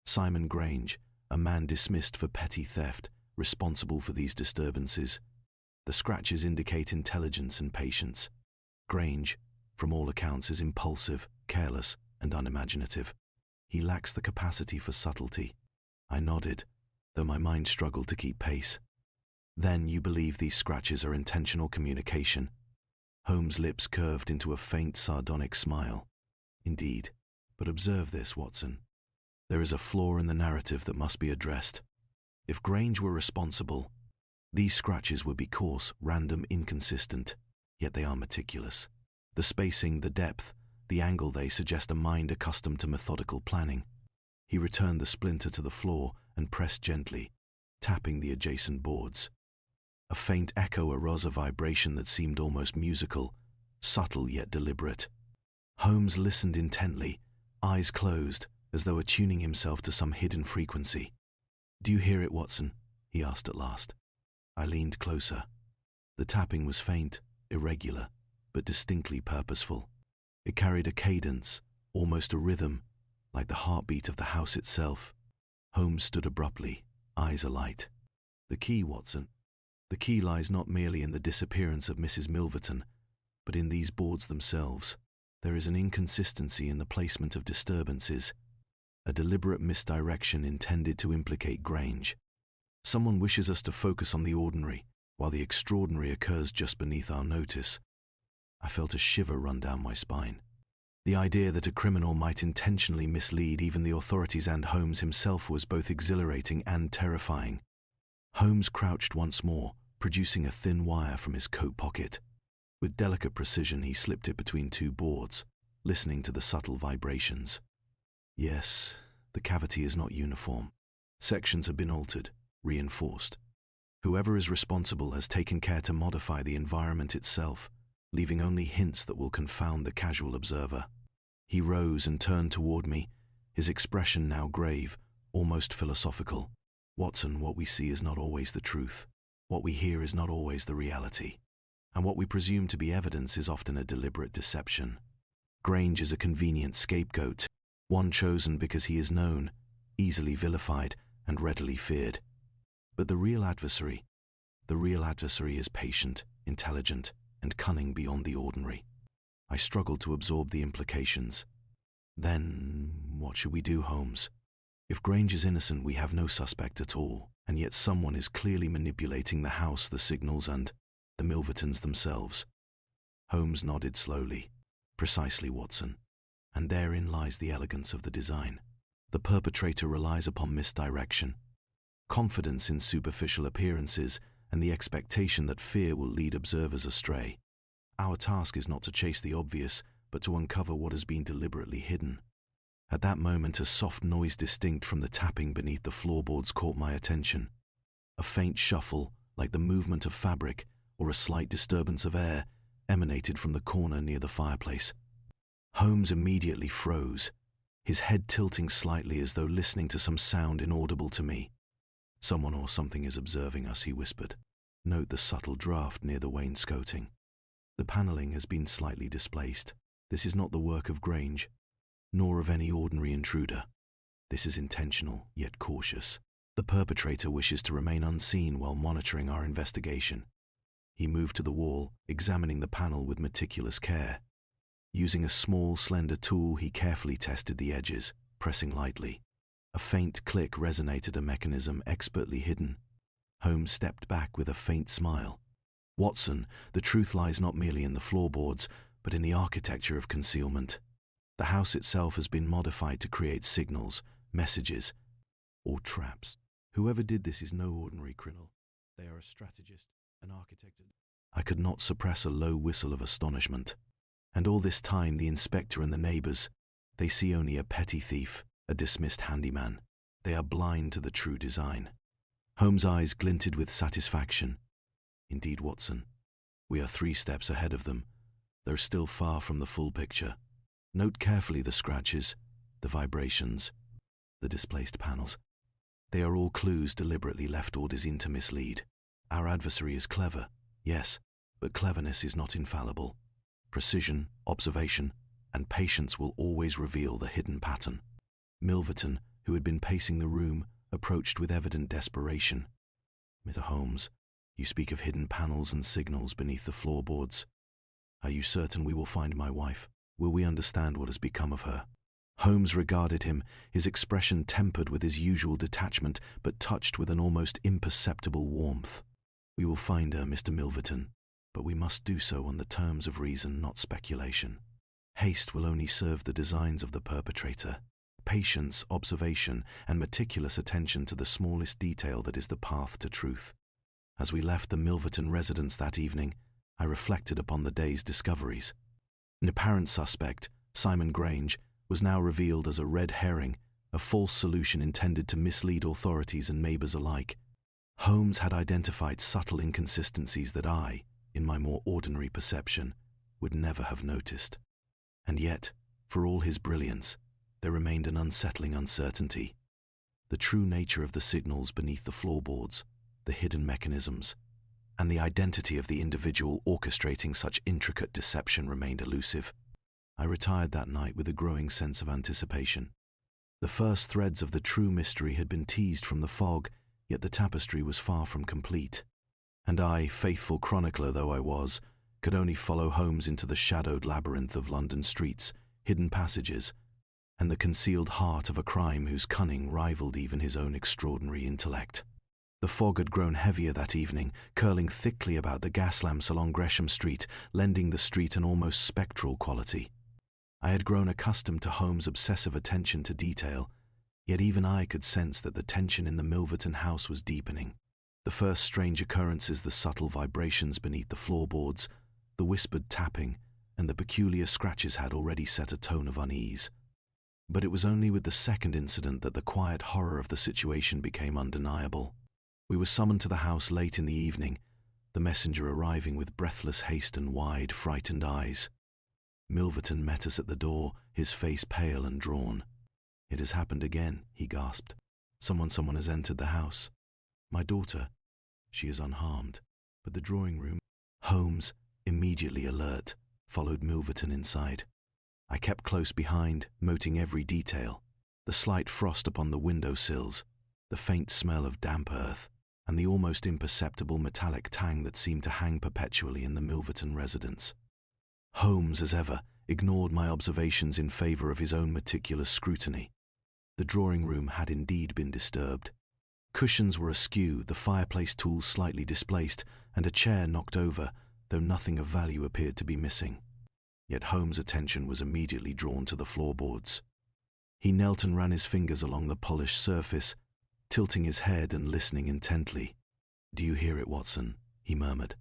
Simon Grange, a man dismissed for petty theft, responsible for these disturbances. The scratches indicate intelligence and patience. Grange, from all accounts, is impulsive, careless, and unimaginative. He lacks the capacity for subtlety." I nodded, though my mind struggled to keep pace. "Then you believe these scratches are intentional communication?" Holmes' lips curved into a faint, sardonic smile. "Indeed. But observe this, Watson. There is a flaw in the narrative that must be addressed. If Grange were responsible, these scratches would be coarse, random, inconsistent, yet they are meticulous. The spacing, the depth, the angle, they suggest a mind accustomed to methodical planning." He returned the splinter to the floor and pressed gently, tapping the adjacent boards. A faint echo arose, a vibration that seemed almost musical, subtle yet deliberate. Holmes listened intently, eyes closed, as though attuning himself to some hidden frequency. "Do you hear it, Watson?" he asked at last. I leaned closer. The tapping was faint, irregular, but distinctly purposeful. It carried a cadence, almost a rhythm, like the heartbeat of the house itself. Holmes stood abruptly, eyes alight. "The key, Watson. The key lies not merely in the disappearance of Mrs. Milverton, but in these boards themselves. There is an inconsistency in the placement of disturbances, a deliberate misdirection intended to implicate Grange. Someone wishes us to focus on the ordinary, while the extraordinary occurs just beneath our notice." I felt a shiver run down my spine. The idea that a criminal might intentionally mislead even the authorities and Holmes himself was both exhilarating and terrifying. Holmes crouched once more, producing a thin wire from his coat pocket. With delicate precision, he slipped it between two boards, listening to the subtle vibrations. "Yes, the cavity is not uniform. Sections have been altered, reinforced. Whoever is responsible has taken care to modify the environment itself, leaving only hints that will confound the casual observer." He rose and turned toward me, his expression now grave, almost philosophical. "Watson, what we see is not always the truth. What we hear is not always the reality. And what we presume to be evidence is often a deliberate deception. Grange is a convenient scapegoat, one chosen because he is known, easily vilified, and readily feared. But the real adversary is patient, intelligent, and cunning beyond the ordinary." I struggled to absorb the implications. "Then, what should we do, Holmes? If Grange is innocent, we have no suspect at all, and yet someone is clearly manipulating the house, the signals, and the Milvertons themselves." Holmes nodded slowly. "Precisely, Watson. And therein lies the elegance of the design. The perpetrator relies upon misdirection, confidence in superficial appearances, and the expectation that fear will lead observers astray. Our task is not to chase the obvious, but to uncover what has been deliberately hidden." At that moment, a soft noise distinct from the tapping beneath the floorboards caught my attention. A faint shuffle, like the movement of fabric, or a slight disturbance of air, emanated from the corner near the fireplace. Holmes immediately froze, his head tilting slightly as though listening to some sound inaudible to me. "Someone or something is observing us," he whispered. "Note the subtle draft near the wainscoting. The paneling has been slightly displaced. This is not the work of Grange, nor of any ordinary intruder. This is intentional, yet cautious. The perpetrator wishes to remain unseen while monitoring our investigation." He moved to the wall, examining the panel with meticulous care. Using a small, slender tool, he carefully tested the edges, pressing lightly. A faint click resonated, a mechanism expertly hidden. Holmes stepped back with a faint smile. "Watson, the truth lies not merely in the floorboards, but in the architecture of concealment. The house itself has been modified to create signals, messages, or traps. Whoever did this is no ordinary criminal. They are a strategist, an architect." I could not suppress a low whistle of astonishment. And all this time the inspector and the neighbors, They see only a petty thief, a dismissed handyman. They are blind to the true design. Holmes' eyes glinted with satisfaction. Indeed, Watson, we are 3 steps ahead of them, though still far from the full picture. Note carefully the scratches, the vibrations, the displaced panels. They are all clues deliberately left or designed to mislead. Our adversary is clever, yes, but cleverness is not infallible. Precision, observation, and patience will always reveal the hidden pattern. Milverton, who had been pacing the room, approached with evident desperation. Mr. Holmes, you speak of hidden panels and signals beneath the floorboards. Are you certain we will find my wife? Will we understand what has become of her? Holmes regarded him, his expression tempered with his usual detachment, but touched with an almost imperceptible warmth. We will find her, Mr. Milverton, but we must do so on the terms of reason, not speculation. Haste will only serve the designs of the perpetrator. Patience, observation, and meticulous attention to the smallest detail that is the path to truth. As we left the Milverton residence that evening, I reflected upon the day's discoveries. An apparent suspect, Simon Grange, was now revealed as a red herring, a false solution intended to mislead authorities and neighbors alike. Holmes had identified subtle inconsistencies that I, in my more ordinary perception, would never have noticed. And yet, for all his brilliance, there remained an unsettling uncertainty. The true nature of the signals beneath the floorboards, the hidden mechanisms, and the identity of the individual orchestrating such intricate deception remained elusive. I retired that night with a growing sense of anticipation. The first threads of the true mystery had been teased from the fog, yet the tapestry was far from complete. And I, faithful chronicler though I was, could only follow Holmes into the shadowed labyrinth of London streets, hidden passages, and the concealed heart of a crime whose cunning rivaled even his own extraordinary intellect. The fog had grown heavier that evening, curling thickly about the gas lamps along Gresham Street, lending the street an almost spectral quality. I had grown accustomed to Holmes' obsessive attention to detail, yet even I could sense that the tension in the Milverton house was deepening. The first strange occurrences, the subtle vibrations beneath the floorboards, the whispered tapping, and the peculiar scratches had already set a tone of unease. But it was only with the second incident that the quiet horror of the situation became undeniable. We were summoned to the house late in the evening, the messenger arriving with breathless haste and wide, frightened eyes. Milverton met us at the door, his face pale and drawn. "It has happened again," he gasped. Someone has entered the house. My daughter. She is unharmed, but the drawing room." Holmes, immediately alert, followed Milverton inside. I kept close behind, noting every detail: the slight frost upon the window sills, the faint smell of damp earth, and the almost imperceptible metallic tang that seemed to hang perpetually in the Milverton residence. Holmes, as ever, ignored my observations in favor of his own meticulous scrutiny. The drawing room had indeed been disturbed. Cushions were askew, the fireplace tools slightly displaced, and a chair knocked over, though nothing of value appeared to be missing. Yet Holmes' attention was immediately drawn to the floorboards. He knelt and ran his fingers along the polished surface, tilting his head and listening intently. "Do you hear it, Watson?" he murmured.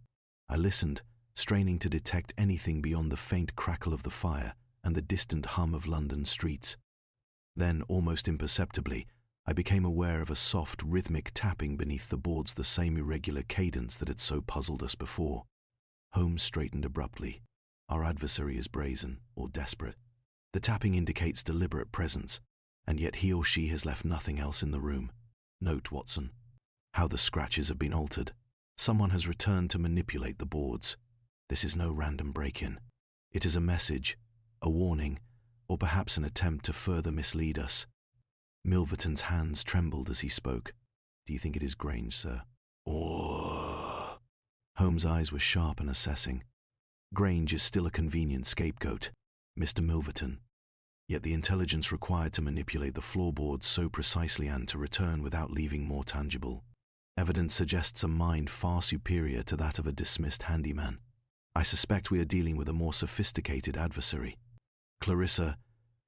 I listened, straining to detect anything beyond the faint crackle of the fire and the distant hum of London streets. Then, almost imperceptibly, I became aware of a soft, rhythmic tapping beneath the boards, the same irregular cadence that had so puzzled us before. Holmes straightened abruptly. Our adversary is brazen or desperate. The tapping indicates deliberate presence, and yet he or she has left nothing else in the room. Note, Watson, how the scratches have been altered. Someone has returned to manipulate the boards. This is no random break-in. It is a message, a warning, or perhaps an attempt to further mislead us. Milverton's hands trembled as he spoke. "Do you think it is Grange, sir?" "Oh." Holmes' eyes were sharp and assessing. "Grange is still a convenient scapegoat, Mr. Milverton. Yet the intelligence required to manipulate the floorboards so precisely and to return without leaving more tangible evidence suggests a mind far superior to that of a dismissed handyman. I suspect we are dealing with a more sophisticated adversary." Clarissa,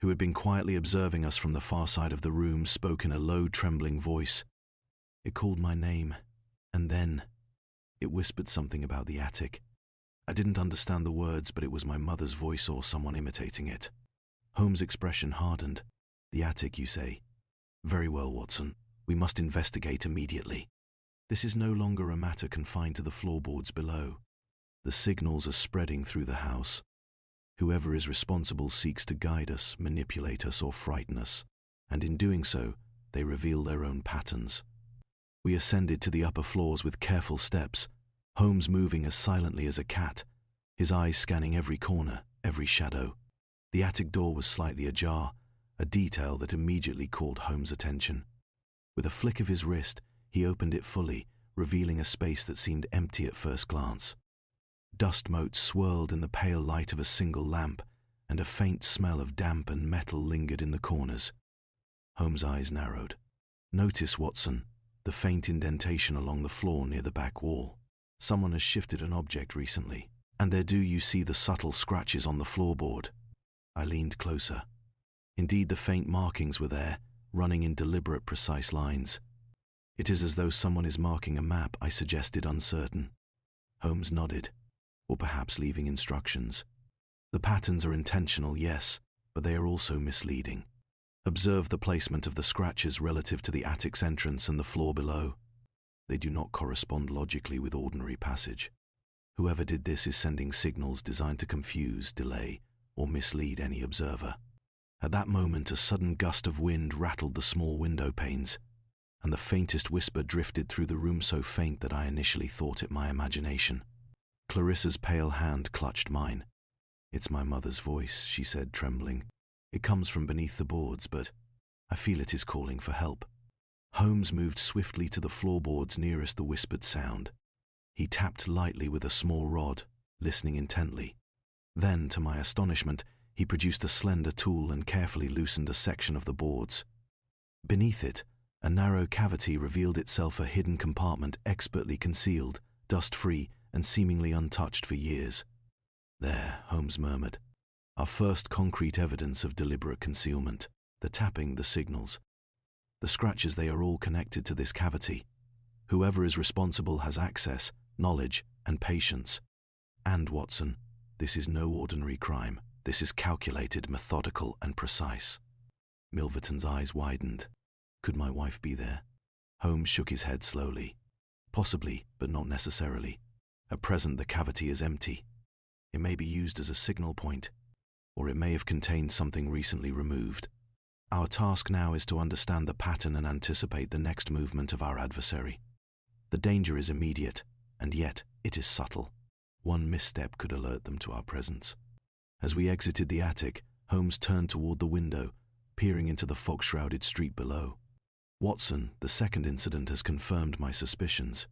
who had been quietly observing us from the far side of the room, spoke in a low, trembling voice. "It called my name, and then it whispered something about the attic. I didn't understand the words, but it was my mother's voice or someone imitating it. Holmes' expression hardened. The attic, you say? Very well, Watson. We must investigate immediately. This is no longer a matter confined to the floorboards below. The signals are spreading through the house. Whoever is responsible seeks to guide us, manipulate us, or frighten us, and in doing so, they reveal their own patterns. We ascended to the upper floors with careful steps, Holmes moving as silently as a cat, his eyes scanning every corner, every shadow. The attic door was slightly ajar, a detail that immediately caught Holmes' attention. With a flick of his wrist, he opened it fully, revealing a space that seemed empty at first glance. Dust motes swirled in the pale light of a single lamp, and a faint smell of damp and metal lingered in the corners. Holmes' eyes narrowed. Notice, Watson, the faint indentation along the floor near the back wall. Someone has shifted an object recently, and there do you see the subtle scratches on the floorboard. I leaned closer. Indeed, the faint markings were there, running in deliberate, precise lines. It is as though someone is marking a map, I suggested, uncertain. Holmes nodded, or perhaps leaving instructions. The patterns are intentional, yes, but they are also misleading. Observe the placement of the scratches relative to the attic's entrance and the floor below. They do not correspond logically with ordinary passage. Whoever did this is sending signals designed to confuse, delay, or mislead any observer. At that moment, a sudden gust of wind rattled the small window panes, and the faintest whisper drifted through the room, so faint that I initially thought it my imagination. Clarissa's pale hand clutched mine. "It's my mother's voice," she said, trembling. "It comes from beneath the boards, but I feel it is calling for help." Holmes moved swiftly to the floorboards nearest the whispered sound. He tapped lightly with a small rod, listening intently. Then, to my astonishment, he produced a slender tool and carefully loosened a section of the boards. Beneath it, a narrow cavity revealed itself, a hidden compartment expertly concealed, dust-free, and seemingly untouched for years. "There," Holmes murmured. "Our first concrete evidence of deliberate concealment. The tapping, the signals. The scratches, they are all connected to this cavity. Whoever is responsible has access, knowledge, and patience. And, Watson, this is no ordinary crime. This is calculated, methodical, and precise." Milverton's eyes widened. Could my wife be there? Holmes shook his head slowly. "Possibly, but not necessarily. At present, the cavity is empty. It may be used as a signal point, or it may have contained something recently removed. Our task now is to understand the pattern and anticipate the next movement of our adversary. The danger is immediate, and yet it is subtle. One misstep could alert them to our presence." As we exited the attic, Holmes turned toward the window, peering into the fog-shrouded street below. "Watson, the second incident has confirmed my suspicions.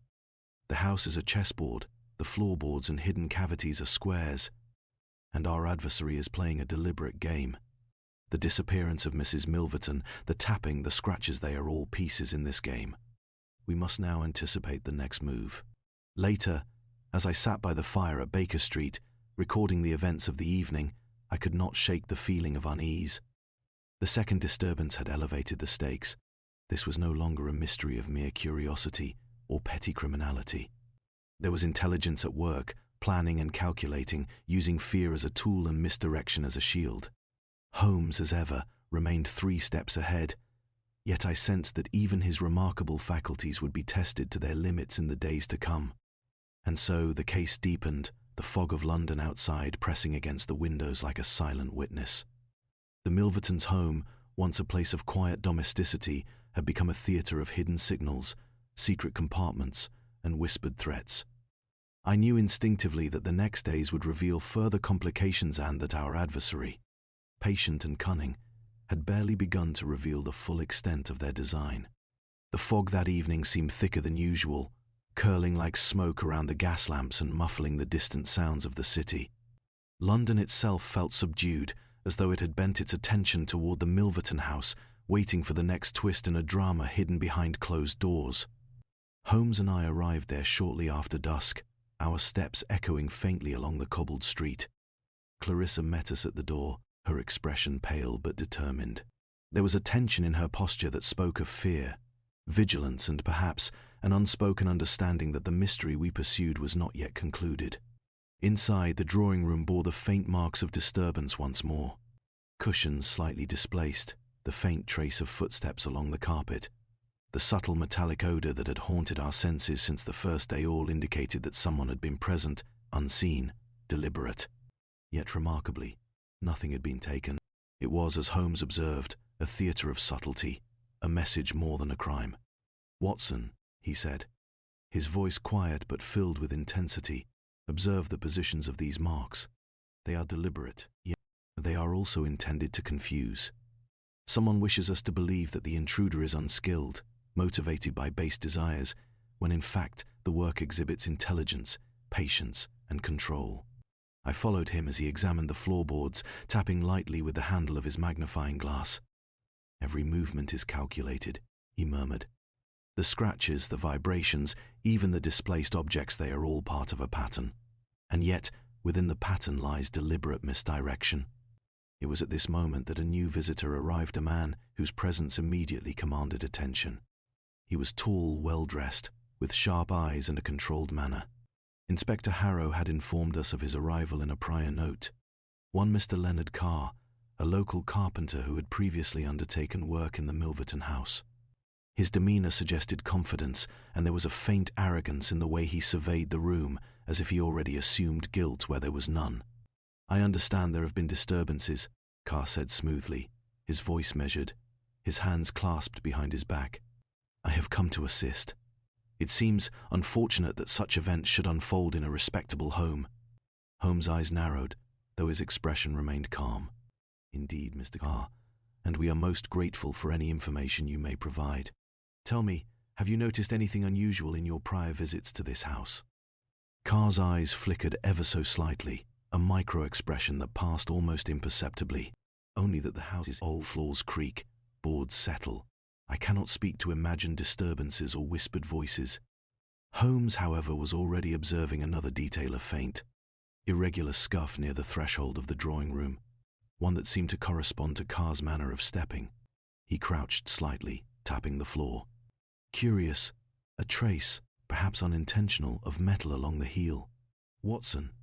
The house is a chessboard, the floorboards and hidden cavities are squares, and our adversary is playing a deliberate game. The disappearance of Mrs. Milverton, the tapping, the scratches, they are all pieces in this game. We must now anticipate the next move." Later, as I sat by the fire at Baker Street, recording the events of the evening, I could not shake the feeling of unease. The second disturbance had elevated the stakes. This was no longer a mystery of mere curiosity or petty criminality. There was intelligence at work, planning and calculating, using fear as a tool and misdirection as a shield. Holmes, as ever, remained 3 steps ahead, yet I sensed that even his remarkable faculties would be tested to their limits in the days to come. And so the case deepened, the fog of London outside pressing against the windows like a silent witness. The Milvertons' home, once a place of quiet domesticity, had become a theatre of hidden signals, secret compartments, and whispered threats. I knew instinctively that the next days would reveal further complications and that our adversary, patient and cunning, had barely begun to reveal the full extent of their design. The fog that evening seemed thicker than usual, curling like smoke around the gas lamps and muffling the distant sounds of the city. London itself felt subdued, as though it had bent its attention toward the Milverton house, waiting for the next twist in a drama hidden behind closed doors. Holmes and I arrived there shortly after dusk, our steps echoing faintly along the cobbled street. Clarissa met us at the door, her expression pale but determined. There was a tension in her posture that spoke of fear, vigilance, and perhaps an unspoken understanding that the mystery we pursued was not yet concluded. Inside, the drawing room bore the faint marks of disturbance once more. Cushions slightly displaced, the faint trace of footsteps along the carpet. The subtle metallic odor that had haunted our senses since the first day all indicated that someone had been present, unseen, deliberate. Yet remarkably, nothing had been taken. It was, as Holmes observed, a theatre of subtlety, a message more than a crime. "Watson," he said, his voice quiet but filled with intensity, "observe the positions of these marks. They are deliberate, yet they are also intended to confuse. Someone wishes us to believe that the intruder is unskilled, motivated by base desires, when in fact the work exhibits intelligence, patience, and control." I followed him as he examined the floorboards, tapping lightly with the handle of his magnifying glass. "Every movement is calculated," he murmured. "The scratches, the vibrations, even the displaced objects, they are all part of a pattern. And yet, within the pattern lies deliberate misdirection." It was at this moment that a new visitor arrived, a man whose presence immediately commanded attention. He was tall, well-dressed, with sharp eyes and a controlled manner. Inspector Harrow had informed us of his arrival in a prior note. One Mr. Leonard Carr, a local carpenter who had previously undertaken work in the Milverton house. His demeanor suggested confidence, and there was a faint arrogance in the way he surveyed the room, as if he already assumed guilt where there was none. "I understand there have been disturbances," Carr said smoothly, his voice measured, his hands clasped behind his back. "I have come to assist. It seems unfortunate that such events should unfold in a respectable home." Holmes' eyes narrowed, though his expression remained calm. "Indeed, Mr. Carr, and we are most grateful for any information you may provide. Tell me, have you noticed anything unusual in your prior visits to this house?" Carr's eyes flickered ever so slightly, a micro-expression that passed almost imperceptibly. "Only that the house's old floors creak, boards settle. I cannot speak to imagined disturbances or whispered voices." Holmes, however, was already observing another detail of faint, irregular scuff near the threshold of the drawing room, one that seemed to correspond to Carr's manner of stepping. He crouched slightly, tapping the floor. Curious, a trace, perhaps unintentional, of metal along the heel. "Watson,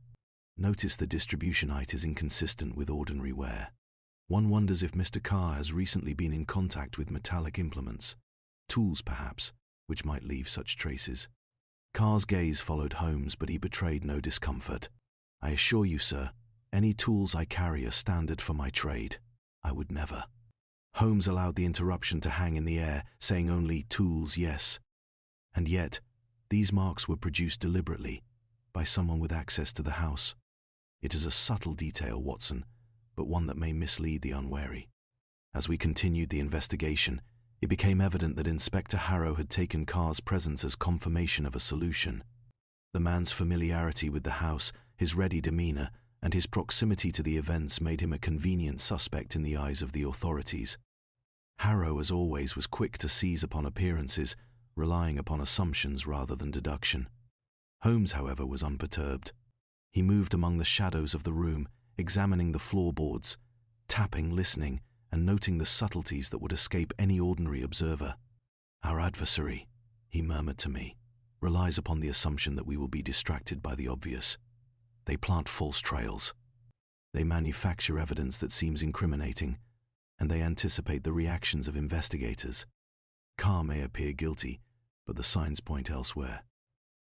notice the distribution height is inconsistent with ordinary wear. One wonders if Mr. Carr has recently been in contact with metallic implements, tools perhaps, which might leave such traces." Carr's gaze followed Holmes, but he betrayed no discomfort. "I assure you, sir, any tools I carry are standard for my trade. I would never." Holmes allowed the interruption to hang in the air, saying only, "Tools, yes." And yet, these marks were produced deliberately, by someone with access to the house. It is a subtle detail, Watson, but one that may mislead the unwary. As we continued the investigation, it became evident that Inspector Harrow had taken Carr's presence as confirmation of a solution. The man's familiarity with the house, his ready demeanor, and his proximity to the events made him a convenient suspect in the eyes of the authorities. Harrow, as always, was quick to seize upon appearances, relying upon assumptions rather than deduction. Holmes, however, was unperturbed. He moved among the shadows of the room, examining the floorboards, tapping, listening, and noting the subtleties that would escape any ordinary observer. "Our adversary," he murmured to me, "relies upon the assumption that we will be distracted by the obvious. They plant false trails. They manufacture evidence that seems incriminating, and they anticipate the reactions of investigators. Carr may appear guilty, but the signs point elsewhere."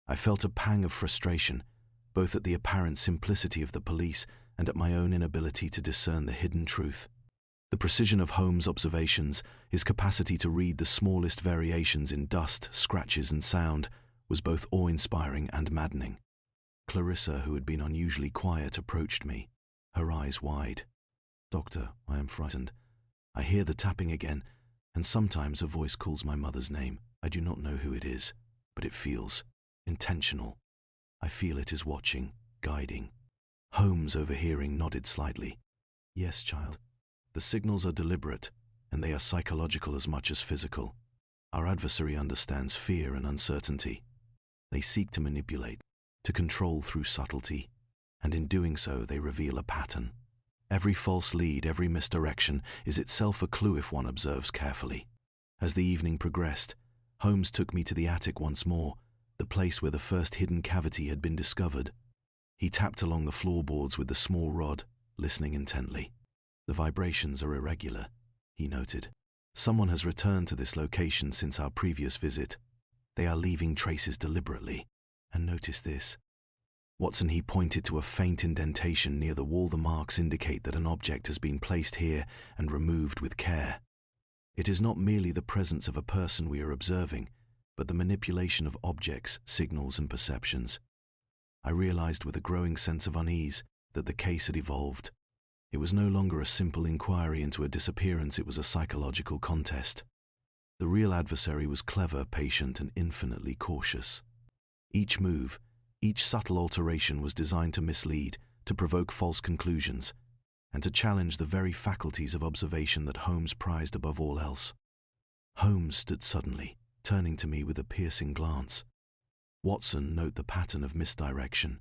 I felt a pang of frustration, both at the apparent simplicity of the police and at my own inability to discern the hidden truth. The precision of Holmes' observations, his capacity to read the smallest variations in dust, scratches, and sound, was both awe-inspiring and maddening. Clarissa, who had been unusually quiet, approached me, her eyes wide. "Doctor, I am frightened. I hear the tapping again, and sometimes a voice calls my mother's name. I do not know who it is, but it feels intentional. I feel it is watching, guiding." Holmes, overhearing, nodded slightly. "Yes, child. The signals are deliberate, and they are psychological as much as physical. Our adversary understands fear and uncertainty. They seek to manipulate, to control through subtlety, and in doing so they reveal a pattern. Every false lead, every misdirection, is itself a clue if one observes carefully." As the evening progressed, Holmes took me to the attic once more, the place where the first hidden cavity had been discovered. He tapped along the floorboards with the small rod, listening intently. The vibrations are irregular, he noted. Someone has returned to this location since our previous visit. They are leaving traces deliberately. And notice this. Watson, he pointed to a faint indentation near the wall. The marks indicate that an object has been placed here and removed with care. It is not merely the presence of a person we are observing, but the manipulation of objects, signals, and perceptions. I realized with a growing sense of unease that the case had evolved. It was no longer a simple inquiry into a disappearance, it was a psychological contest. The real adversary was clever, patient, and infinitely cautious. Each move, each subtle alteration was designed to mislead, to provoke false conclusions, and to challenge the very faculties of observation that Holmes prized above all else. Holmes stood suddenly, turning to me with a piercing glance. Watson, note the pattern of misdirection.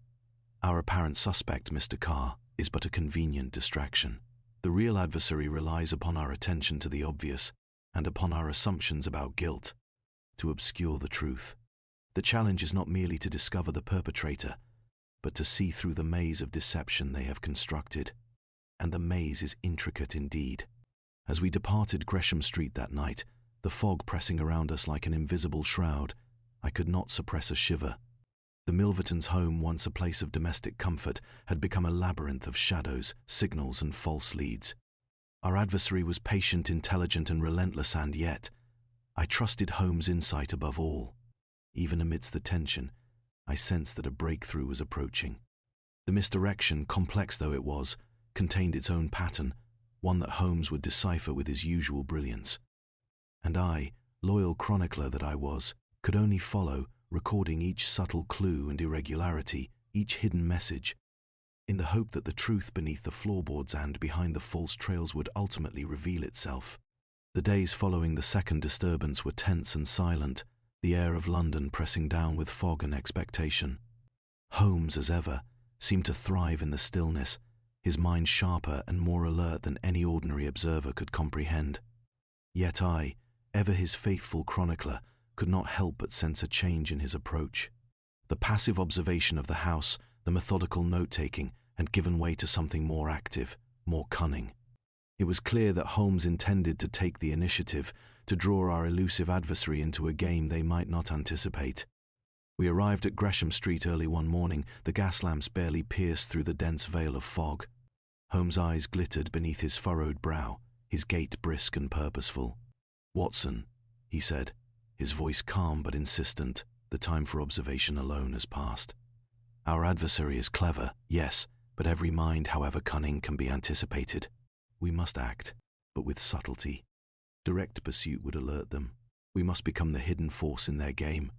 Our apparent suspect, Mr. Carr, is but a convenient distraction. The real adversary relies upon our attention to the obvious and upon our assumptions about guilt to obscure the truth. The challenge is not merely to discover the perpetrator, but to see through the maze of deception they have constructed. And the maze is intricate indeed. As we departed Gresham Street that night, the fog pressing around us like an invisible shroud, I could not suppress a shiver. The Milvertons' home, once a place of domestic comfort, had become a labyrinth of shadows, signals, and false leads. Our adversary was patient, intelligent, and relentless, and yet, I trusted Holmes' insight above all. Even amidst the tension, I sensed that a breakthrough was approaching. The misdirection, complex though it was, contained its own pattern, one that Holmes would decipher with his usual brilliance. And I, loyal chronicler that I was, could only follow, recording each subtle clue and irregularity, each hidden message, in the hope that the truth beneath the floorboards and behind the false trails would ultimately reveal itself. The days following the second disturbance were tense and silent, the air of London pressing down with fog and expectation. Holmes, as ever, seemed to thrive in the stillness, his mind sharper and more alert than any ordinary observer could comprehend. Yet I, ever his faithful chronicler, could not help but sense a change in his approach. The passive observation of the house, the methodical note-taking, had given way to something more active, more cunning. It was clear that Holmes intended to take the initiative, to draw our elusive adversary into a game they might not anticipate. We arrived at Gresham Street early one morning, the gas lamps barely pierced through the dense veil of fog. Holmes' eyes glittered beneath his furrowed brow, his gait brisk and purposeful. "Watson," he said, his voice calm but insistent, "the time for observation alone has passed. Our adversary is clever, yes, but every mind, however cunning, can be anticipated. We must act, but with subtlety. Direct pursuit would alert them. We must become the hidden force in their game."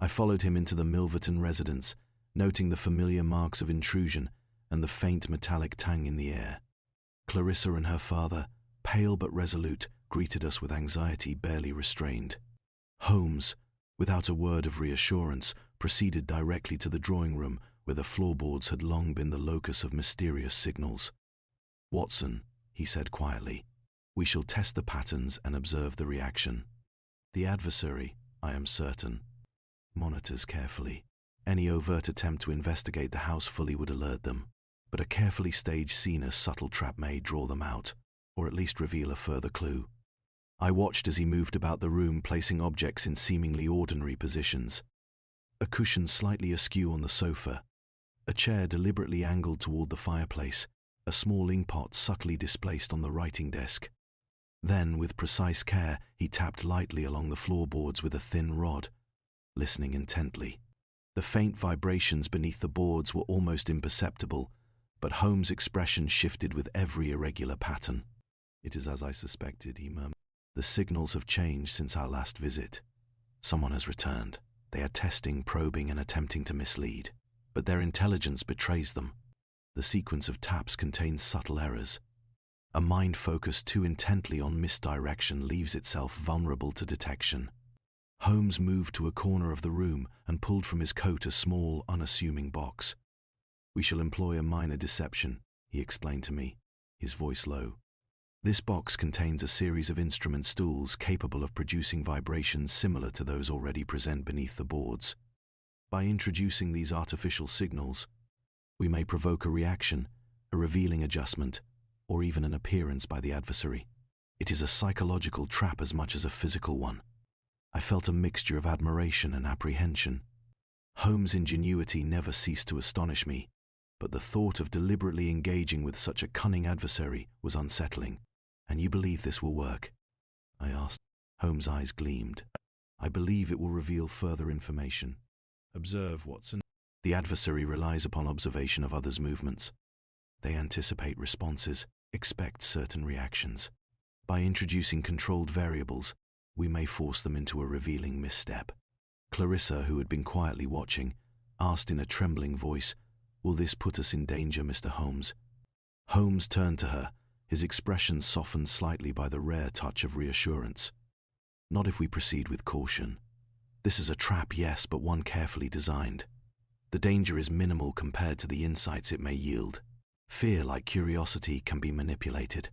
I followed him into the Milverton residence, noting the familiar marks of intrusion and the faint metallic tang in the air. Clarissa and her father, pale but resolute, greeted us with anxiety barely restrained. Holmes, without a word of reassurance, proceeded directly to the drawing room where the floorboards had long been the locus of mysterious signals. "Watson," he said quietly, "we shall test the patterns and observe the reaction. The adversary, I am certain, monitors carefully. Any overt attempt to investigate the house fully would alert them, but a carefully staged scene, a subtle trap may draw them out, or at least reveal a further clue." I watched as he moved about the room, placing objects in seemingly ordinary positions. A cushion slightly askew on the sofa, a chair deliberately angled toward the fireplace, a small inkpot subtly displaced on the writing desk. Then, with precise care, he tapped lightly along the floorboards with a thin rod, listening intently. The faint vibrations beneath the boards were almost imperceptible, but Holmes' expression shifted with every irregular pattern. "It is as I suspected," he murmured. "The signals have changed since our last visit. Someone has returned. They are testing, probing, and attempting to mislead, but their intelligence betrays them. The sequence of taps contains subtle errors. A mind focused too intently on misdirection leaves itself vulnerable to detection." Holmes moved to a corner of the room and pulled from his coat a small, unassuming box. "We shall employ a minor deception," he explained to me, his voice low. "This box contains a series of instrument stools capable of producing vibrations similar to those already present beneath the boards. By introducing these artificial signals, we may provoke a reaction, a revealing adjustment, or even an appearance by the adversary. It is a psychological trap as much as a physical one. I felt a mixture of admiration and apprehension. Holmes' ingenuity never ceased to astonish me, but the thought of deliberately engaging with such a cunning adversary was unsettling. "And you believe this will work?" I asked. Holmes' eyes gleamed. "I believe it will reveal further information." "Observe, Watson." "The adversary relies upon observation of others' movements. They anticipate responses, expect certain reactions. By introducing controlled variables, we may force them into a revealing misstep." Clarissa, who had been quietly watching, asked in a trembling voice, "Will this put us in danger, Mr. Holmes?" Holmes turned to her, his expression softened slightly by the rare touch of reassurance. "Not if we proceed with caution. This is a trap, yes, but one carefully designed. The danger is minimal compared to the insights it may yield. Fear, like curiosity, can be manipulated,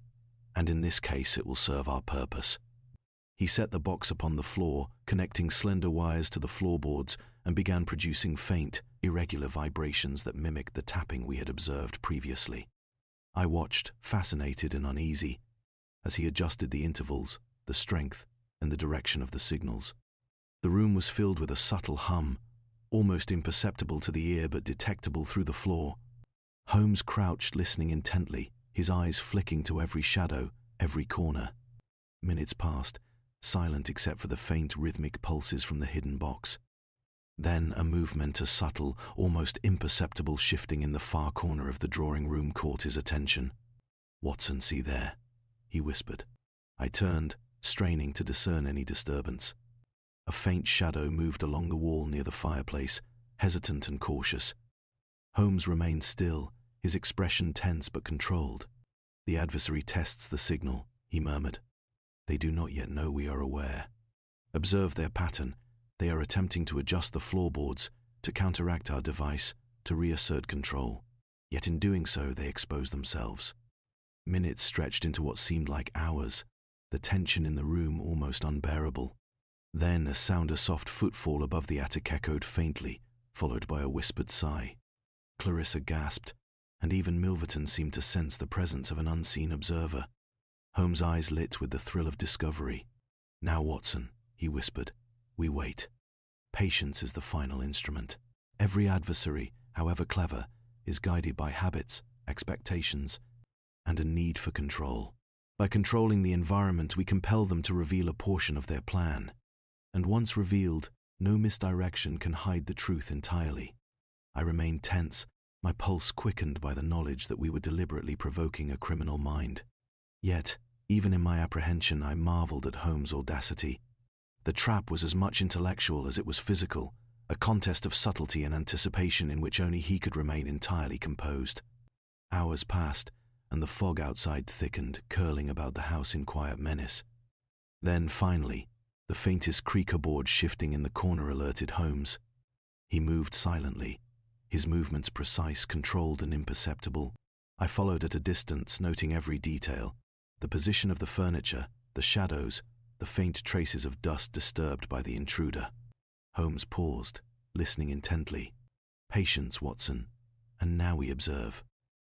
and in this case it will serve our purpose." He set the box upon the floor, connecting slender wires to the floorboards, and began producing faint, irregular vibrations that mimicked the tapping we had observed previously. I watched, fascinated and uneasy, as he adjusted the intervals, the strength, and the direction of the signals. The room was filled with a subtle hum, almost imperceptible to the ear but detectable through the floor. Holmes crouched, listening intently, his eyes flicking to every shadow, every corner. Minutes passed, silent except for the faint rhythmic pulses from the hidden box. Then a movement, a subtle, almost imperceptible shifting in the far corner of the drawing room caught his attention. "Watson, see there," he whispered. I turned, straining to discern any disturbance. A faint shadow moved along the wall near the fireplace, hesitant and cautious. Holmes remained still, his expression tense but controlled. "The adversary tests the signal," he murmured. "They do not yet know we are aware. Observe their pattern. They are attempting to adjust the floorboards, to counteract our device, to reassert control. Yet in doing so, they expose themselves." Minutes stretched into what seemed like hours, the tension in the room almost unbearable. Then a soft footfall above the attic echoed faintly, followed by a whispered sigh. Clarissa gasped, and even Milverton seemed to sense the presence of an unseen observer. Holmes' eyes lit with the thrill of discovery. "Now, Watson," he whispered, "we wait. Patience is the final instrument. Every adversary, however clever, is guided by habits, expectations, and a need for control. By controlling the environment, we compel them to reveal a portion of their plan. And once revealed, no misdirection can hide the truth entirely." I remained tense, my pulse quickened by the knowledge that we were deliberately provoking a criminal mind. Yet, even in my apprehension, I marveled at Holmes' audacity. The trap was as much intellectual as it was physical, a contest of subtlety and anticipation in which only he could remain entirely composed. Hours passed, and the fog outside thickened, curling about the house in quiet menace. Then, finally, the faintest creaker board shifting in the corner alerted Holmes. He moved silently, his movements precise, controlled, and imperceptible. I followed at a distance, noting every detail: the position of the furniture, the shadows, the faint traces of dust disturbed by the intruder. Holmes paused, listening intently. "Patience, Watson, and now we observe."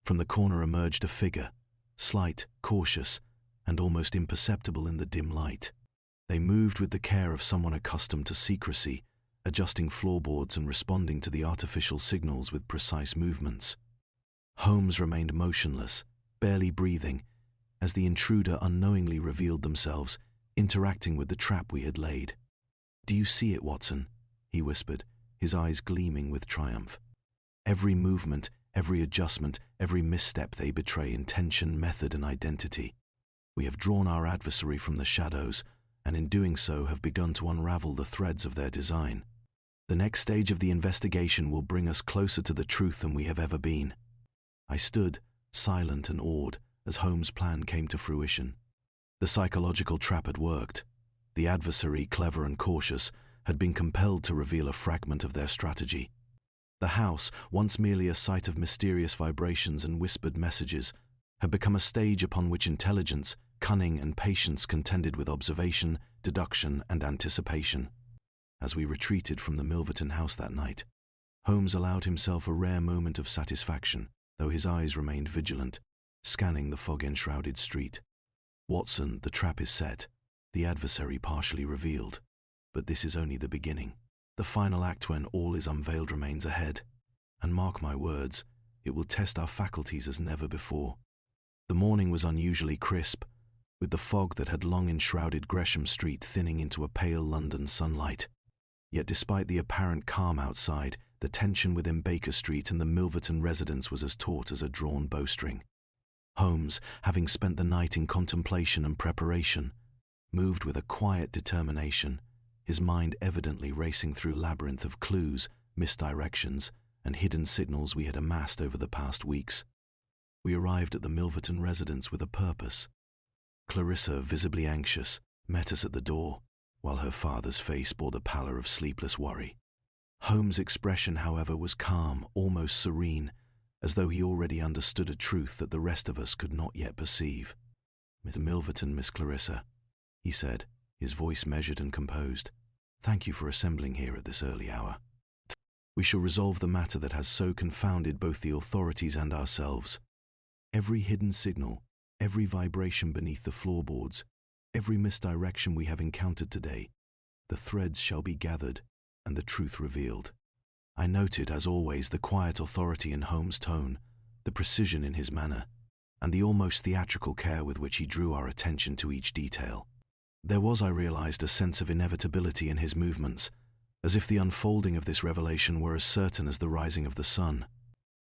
From the corner emerged a figure, slight, cautious, and almost imperceptible in the dim light. They moved with the care of someone accustomed to secrecy, adjusting floorboards and responding to the artificial signals with precise movements. Holmes remained motionless, barely breathing, as the intruder unknowingly revealed themselves, interacting with the trap we had laid. "Do you see it, Watson?" he whispered, his eyes gleaming with triumph. "Every movement, every adjustment, every misstep, they betray intention, method, and identity. We have drawn our adversary from the shadows, and in doing so have begun to unravel the threads of their design. The next stage of the investigation will bring us closer to the truth than we have ever been." I stood, silent and awed, as Holmes' plan came to fruition. The psychological trap had worked. The adversary, clever and cautious, had been compelled to reveal a fragment of their strategy. The house, once merely a site of mysterious vibrations and whispered messages, had become a stage upon which intelligence, cunning, and patience contended with observation, deduction, and anticipation. As we retreated from the Milverton house that night, Holmes allowed himself a rare moment of satisfaction, though his eyes remained vigilant. scanning the fog-enshrouded street. "Watson, the trap is set, the adversary partially revealed. But this is only the beginning. The final act, when all is unveiled, remains ahead. And mark my words, it will test our faculties as never before." The morning was unusually crisp, with the fog that had long enshrouded Gresham Street thinning into a pale London sunlight. Yet despite the apparent calm outside, the tension within Baker Street and the Milverton residence was as taut as a drawn bowstring. Holmes, having spent the night in contemplation and preparation, moved with a quiet determination, his mind evidently racing through labyrinth of clues, misdirections, and hidden signals we had amassed over the past weeks. We arrived at the Milverton residence with a purpose. Clarissa, visibly anxious, met us at the door, while her father's face bore the pallor of sleepless worry. Holmes' expression, however, was calm, almost serene, as though he already understood a truth that the rest of us could not yet perceive. "Miss Milverton, Miss Clarissa," he said, his voice measured and composed. "Thank you for assembling here at this early hour. We shall resolve the matter that has so confounded both the authorities and ourselves. Every hidden signal, every vibration beneath the floorboards, every misdirection we have encountered today, the threads shall be gathered and the truth revealed." I noted, as always, the quiet authority in Holmes' tone, the precision in his manner, and the almost theatrical care with which he drew our attention to each detail. There was, I realized, a sense of inevitability in his movements, as if the unfolding of this revelation were as certain as the rising of the sun.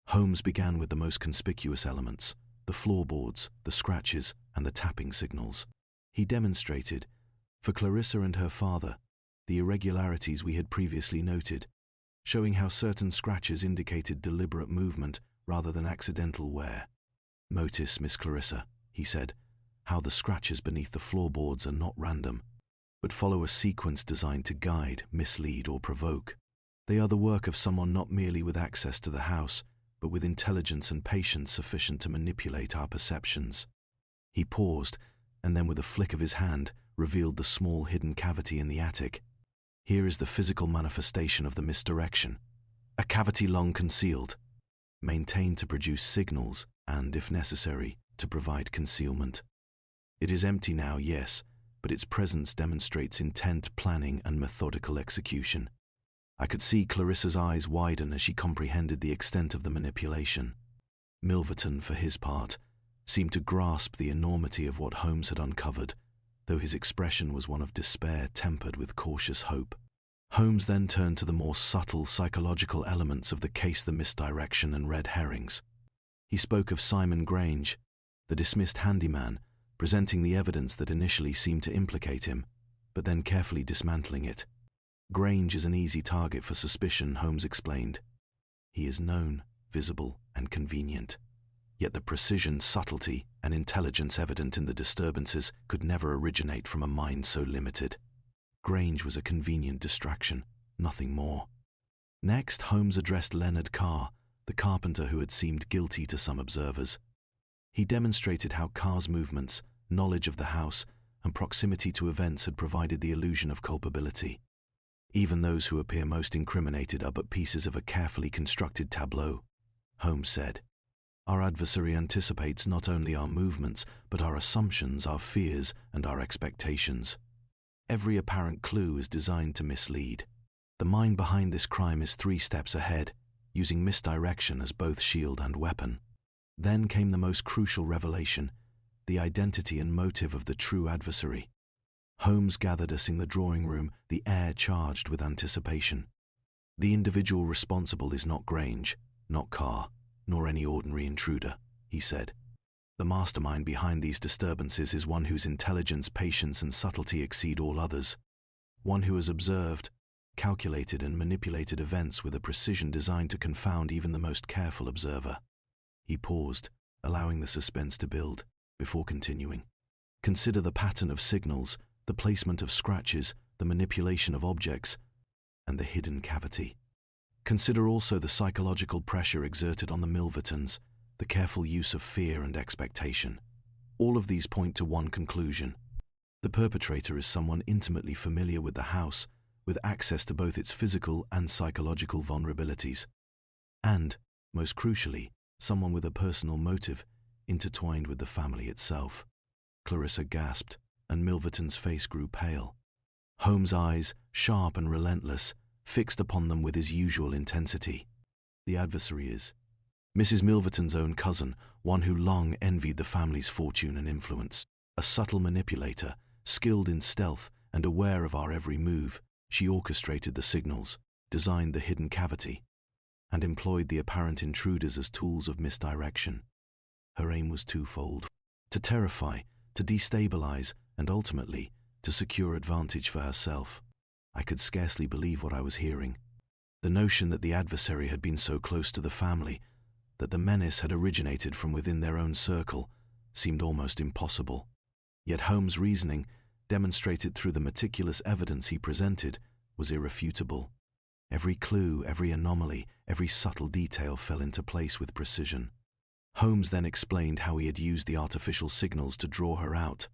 Holmes began with the most conspicuous elements, the floorboards, the scratches, and the tapping signals. He demonstrated, for Clarissa and her father, the irregularities we had previously noted, showing how certain scratches indicated deliberate movement rather than accidental wear. "Notice, Miss Clarissa," he said, "how the scratches beneath the floorboards are not random, but follow a sequence designed to guide, mislead, or provoke. They are the work of someone not merely with access to the house, but with intelligence and patience sufficient to manipulate our perceptions." He paused, and then with a flick of his hand, revealed the small hidden cavity in the attic. "Here is the physical manifestation of the misdirection. A cavity long concealed, maintained to produce signals and, if necessary, to provide concealment. It is empty now, yes, but its presence demonstrates intent, planning, and methodical execution." I could see Clarissa's eyes widen as she comprehended the extent of the manipulation. Milverton, for his part, seemed to grasp the enormity of what Holmes had uncovered, though his expression was one of despair tempered with cautious hope. Holmes then turned to the more subtle psychological elements of the case, the misdirection and red herrings. He spoke of Simon Grange, the dismissed handyman, presenting the evidence that initially seemed to implicate him, but then carefully dismantling it. "Grange is an easy target for suspicion," Holmes explained. "He is known, visible, and convenient. Yet the precision, subtlety, and intelligence evident in the disturbances could never originate from a mind so limited. Grange was a convenient distraction, nothing more." Next, Holmes addressed Leonard Carr, the carpenter who had seemed guilty to some observers. He demonstrated how Carr's movements, knowledge of the house, and proximity to events had provided the illusion of culpability. "Even those who appear most incriminated are but pieces of a carefully constructed tableau," Holmes said. "Our adversary anticipates not only our movements, but our assumptions, our fears, and our expectations. Every apparent clue is designed to mislead. The mind behind this crime is 3 steps ahead, using misdirection as both shield and weapon." Then came the most crucial revelation, the identity and motive of the true adversary. Holmes gathered us in the drawing room, the air charged with anticipation. "The individual responsible is not Grange, not Carr, nor any ordinary intruder," he said. "The mastermind behind these disturbances is one whose intelligence, patience, and subtlety exceed all others. One who has observed, calculated, and manipulated events with a precision designed to confound even the most careful observer." He paused, allowing the suspense to build, before continuing. "Consider the pattern of signals, the placement of scratches, the manipulation of objects, and the hidden cavity. Consider also the psychological pressure exerted on the Milvertons, the careful use of fear and expectation. All of these point to one conclusion. The perpetrator is someone intimately familiar with the house, with access to both its physical and psychological vulnerabilities. And, most crucially, someone with a personal motive, intertwined with the family itself. Clarissa gasped, and Milverton's face grew pale. Holmes' eyes, sharp and relentless, fixed upon them with his usual intensity. The adversary is Mrs. Milverton's own cousin, one who long envied the family's fortune and influence. A subtle manipulator, skilled in stealth and aware of our every move, she orchestrated the signals, designed the hidden cavity, and employed the apparent intruders as tools of misdirection. Her aim was twofold: to terrify, to destabilize, and ultimately, to secure advantage for herself. I could scarcely believe what I was hearing. The notion that the adversary had been so close to the family, that the menace had originated from within their own circle, seemed almost impossible. Yet Holmes' reasoning, demonstrated through the meticulous evidence he presented, was irrefutable. Every clue, every anomaly, every subtle detail fell into place with precision. Holmes then explained how he had used the artificial signals to draw her out,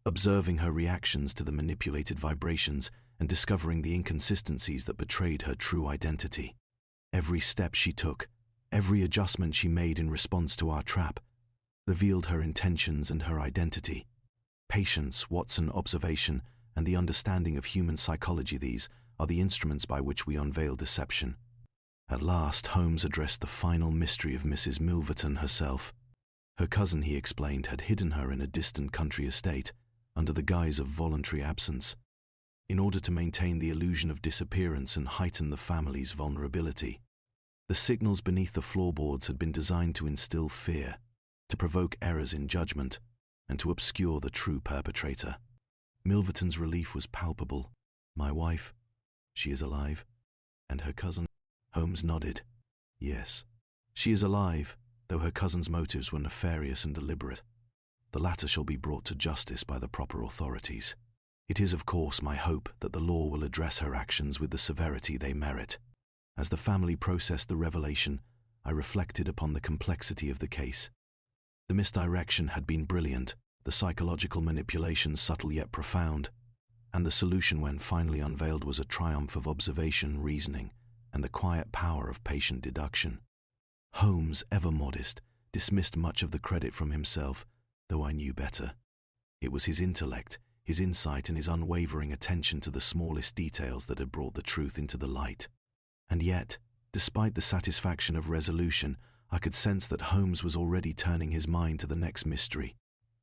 observing her reactions to the manipulated vibrations and discovering the inconsistencies that betrayed her true identity. Every step she took, every adjustment she made in response to our trap, revealed her intentions and her identity. Patience, Watson, observation, and the understanding of human psychology, these are the instruments by which we unveil deception. At last, Holmes addressed the final mystery of Mrs. Milverton herself. Her cousin, he explained, had hidden her in a distant country estate, under the guise of voluntary absence, in order to maintain the illusion of disappearance and heighten the family's vulnerability. The signals beneath the floorboards had been designed to instill fear, to provoke errors in judgment, and to obscure the true perpetrator. Milverton's relief was palpable. My wife, she is alive, and her cousin? Holmes nodded. Yes, she is alive, though her cousin's motives were nefarious and deliberate. The latter shall be brought to justice by the proper authorities. It is, of course, my hope that the law will address her actions with the severity they merit. As the family processed the revelation, I reflected upon the complexity of the case. The misdirection had been brilliant, the psychological manipulation subtle yet profound, and the solution, when finally unveiled, was a triumph of observation, reasoning, and the quiet power of patient deduction. Holmes, ever modest, dismissed much of the credit from himself, though I knew better. It was his intellect, his insight, and his unwavering attention to the smallest details that had brought the truth into the light. And yet, despite the satisfaction of resolution, I could sense that Holmes was already turning his mind to the next mystery,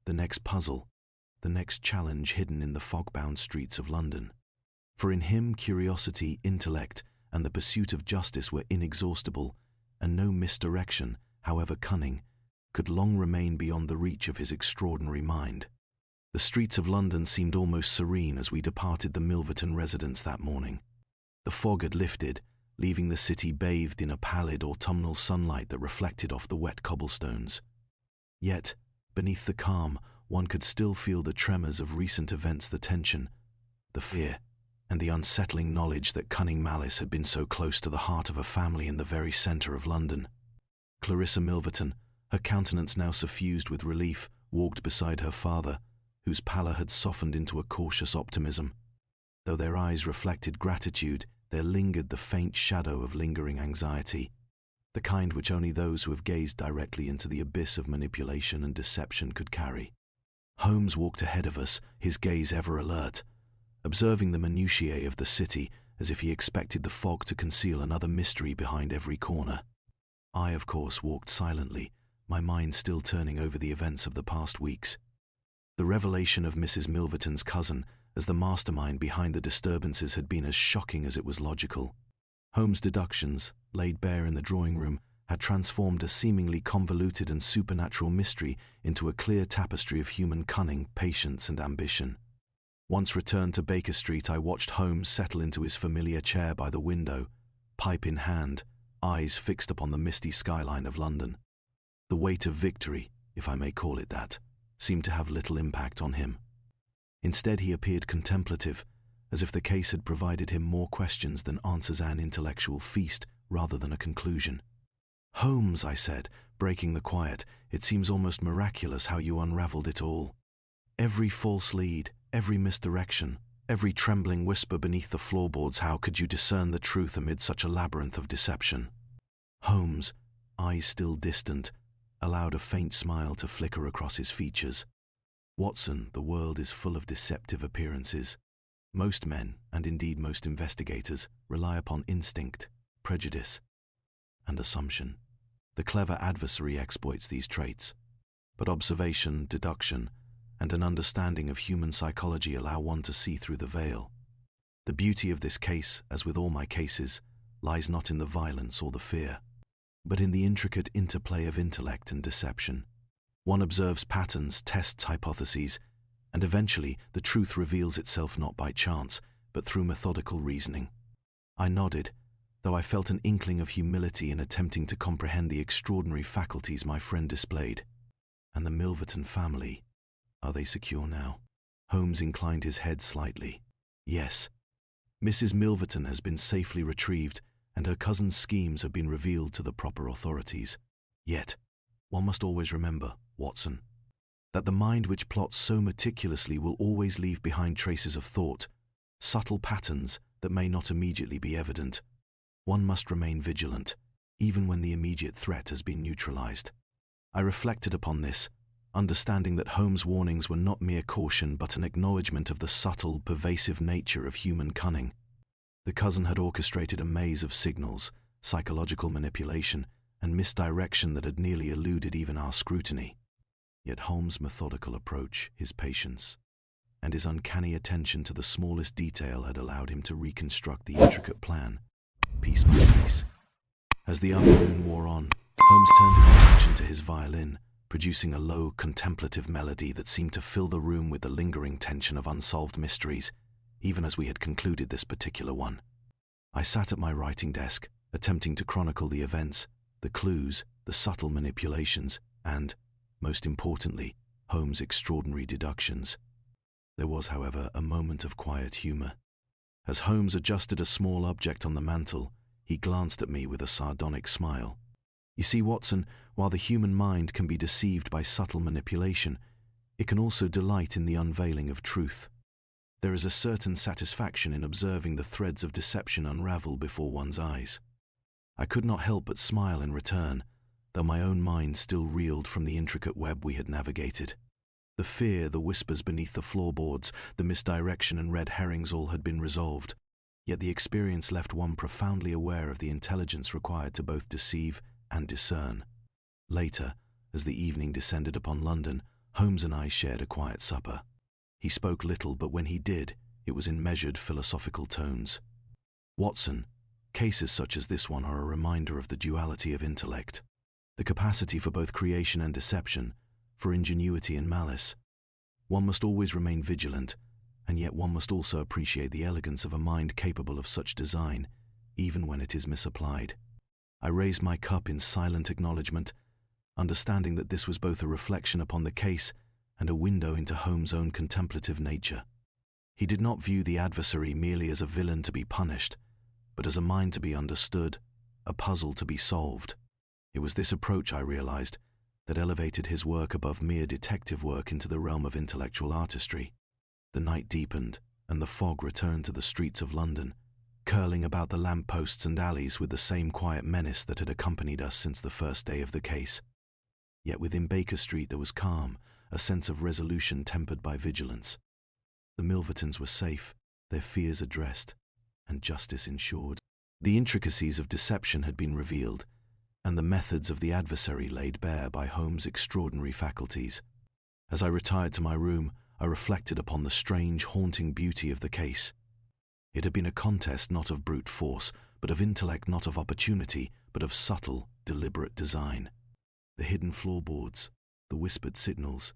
the next puzzle, the next challenge hidden in the fog-bound streets of London. For in him curiosity, intellect, and the pursuit of justice were inexhaustible, and no misdirection, however cunning, could long remain beyond the reach of his extraordinary mind. The streets of London seemed almost serene as we departed the Milverton residence that morning. The fog had lifted, leaving the city bathed in a pallid autumnal sunlight that reflected off the wet cobblestones. Yet, beneath the calm, one could still feel the tremors of recent events, the tension, the fear, and the unsettling knowledge that cunning malice had been so close to the heart of a family in the very centre of London. Clarissa Milverton, her countenance now suffused with relief, walked beside her father, whose pallor had softened into a cautious optimism. Though their eyes reflected gratitude, there lingered the faint shadow of lingering anxiety, the kind which only those who have gazed directly into the abyss of manipulation and deception could carry. Holmes walked ahead of us, his gaze ever alert, observing the minutiae of the city as if he expected the fog to conceal another mystery behind every corner. I, of course, walked silently, my mind still turning over the events of the past weeks. The revelation of Mrs. Milverton's cousin as the mastermind behind the disturbances had been as shocking as it was logical. Holmes' deductions, laid bare in the drawing-room, had transformed a seemingly convoluted and supernatural mystery into a clear tapestry of human cunning, patience, and ambition. Once returned to Baker Street, I watched Holmes settle into his familiar chair by the window, pipe in hand, eyes fixed upon the misty skyline of London. The weight of victory, if I may call it that, seemed to have little impact on him. Instead, he appeared contemplative, as if the case had provided him more questions than answers, an intellectual feast rather than a conclusion. "Holmes," I said, breaking the quiet, "it seems almost miraculous how you unravelled it all. Every false lead, every misdirection, every trembling whisper beneath the floorboards, how could you discern the truth amid such a labyrinth of deception?" Holmes, eyes still distant, allowed a faint smile to flicker across his features. "Watson, the world is full of deceptive appearances. Most men, and indeed most investigators, rely upon instinct, prejudice, and assumption. The clever adversary exploits these traits. But observation, deduction, and an understanding of human psychology allow one to see through the veil. The beauty of this case, as with all my cases, lies not in the violence or the fear, but in the intricate interplay of intellect and deception. One observes patterns, tests hypotheses, and eventually the truth reveals itself not by chance, but through methodical reasoning." I nodded, though I felt an inkling of humility in attempting to comprehend the extraordinary faculties my friend displayed. "And the Milverton family, are they secure now?" Holmes inclined his head slightly. "Yes. Mrs. Milverton has been safely retrieved, and her cousin's schemes have been revealed to the proper authorities. Yet, one must always remember, Watson, that the mind which plots so meticulously will always leave behind traces of thought, subtle patterns that may not immediately be evident. One must remain vigilant, even when the immediate threat has been neutralized." I reflected upon this, understanding that Holmes' warnings were not mere caution but an acknowledgement of the subtle, pervasive nature of human cunning. The cousin had orchestrated a maze of signals, psychological manipulation, and misdirection that had nearly eluded even our scrutiny. Yet Holmes' methodical approach, his patience, and his uncanny attention to the smallest detail had allowed him to reconstruct the intricate plan, piece by piece. As the afternoon wore on, Holmes turned his attention to his violin, producing a low, contemplative melody that seemed to fill the room with the lingering tension of unsolved mysteries, even as we had concluded this particular one. I sat at my writing desk, attempting to chronicle the events, the clues, the subtle manipulations, and, most importantly, Holmes' extraordinary deductions. There was, however, a moment of quiet humor. As Holmes adjusted a small object on the mantel, he glanced at me with a sardonic smile. "You see, Watson, while the human mind can be deceived by subtle manipulation, it can also delight in the unveiling of truth. There is a certain satisfaction in observing the threads of deception unravel before one's eyes." I could not help but smile in return, though my own mind still reeled from the intricate web we had navigated. The fear, the whispers beneath the floorboards, the misdirection and red herrings all had been resolved, yet the experience left one profoundly aware of the intelligence required to both deceive and discern. Later, as the evening descended upon London, Holmes and I shared a quiet supper. He spoke little, but when he did, it was in measured philosophical tones. "Watson, cases such as this one are a reminder of the duality of intellect, the capacity for both creation and deception, for ingenuity and malice. One must always remain vigilant, and yet one must also appreciate the elegance of a mind capable of such design, even when it is misapplied." I raised my cup in silent acknowledgement, understanding that this was both a reflection upon the case and a window into Holmes' own contemplative nature. He did not view the adversary merely as a villain to be punished, but as a mind to be understood, a puzzle to be solved. It was this approach, I realized, that elevated his work above mere detective work into the realm of intellectual artistry. The night deepened, and the fog returned to the streets of London, curling about the lamp-posts and alleys with the same quiet menace that had accompanied us since the first day of the case. Yet within Baker Street there was calm, a sense of resolution tempered by vigilance. The Milvertons were safe, their fears addressed, and justice ensured. The intricacies of deception had been revealed, and the methods of the adversary laid bare by Holmes' extraordinary faculties. As I retired to my room, I reflected upon the strange, haunting beauty of the case. It had been a contest not of brute force, but of intellect, not of opportunity, but of subtle, deliberate design. The hidden floorboards, the whispered signals,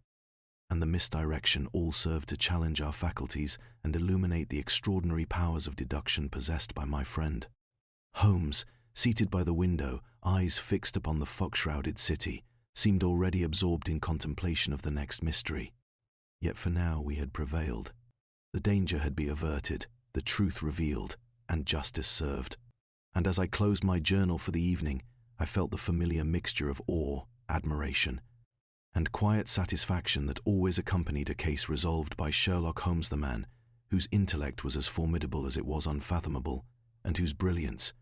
and the misdirection all served to challenge our faculties and illuminate the extraordinary powers of deduction possessed by my friend. Holmes, seated by the window, eyes fixed upon the fog-shrouded city, seemed already absorbed in contemplation of the next mystery. Yet for now we had prevailed. The danger had been averted, the truth revealed, and justice served. And as I closed my journal for the evening, I felt the familiar mixture of awe, admiration, and quiet satisfaction that always accompanied a case resolved by Sherlock Holmes, the man whose intellect was as formidable as it was unfathomable, and whose brilliance,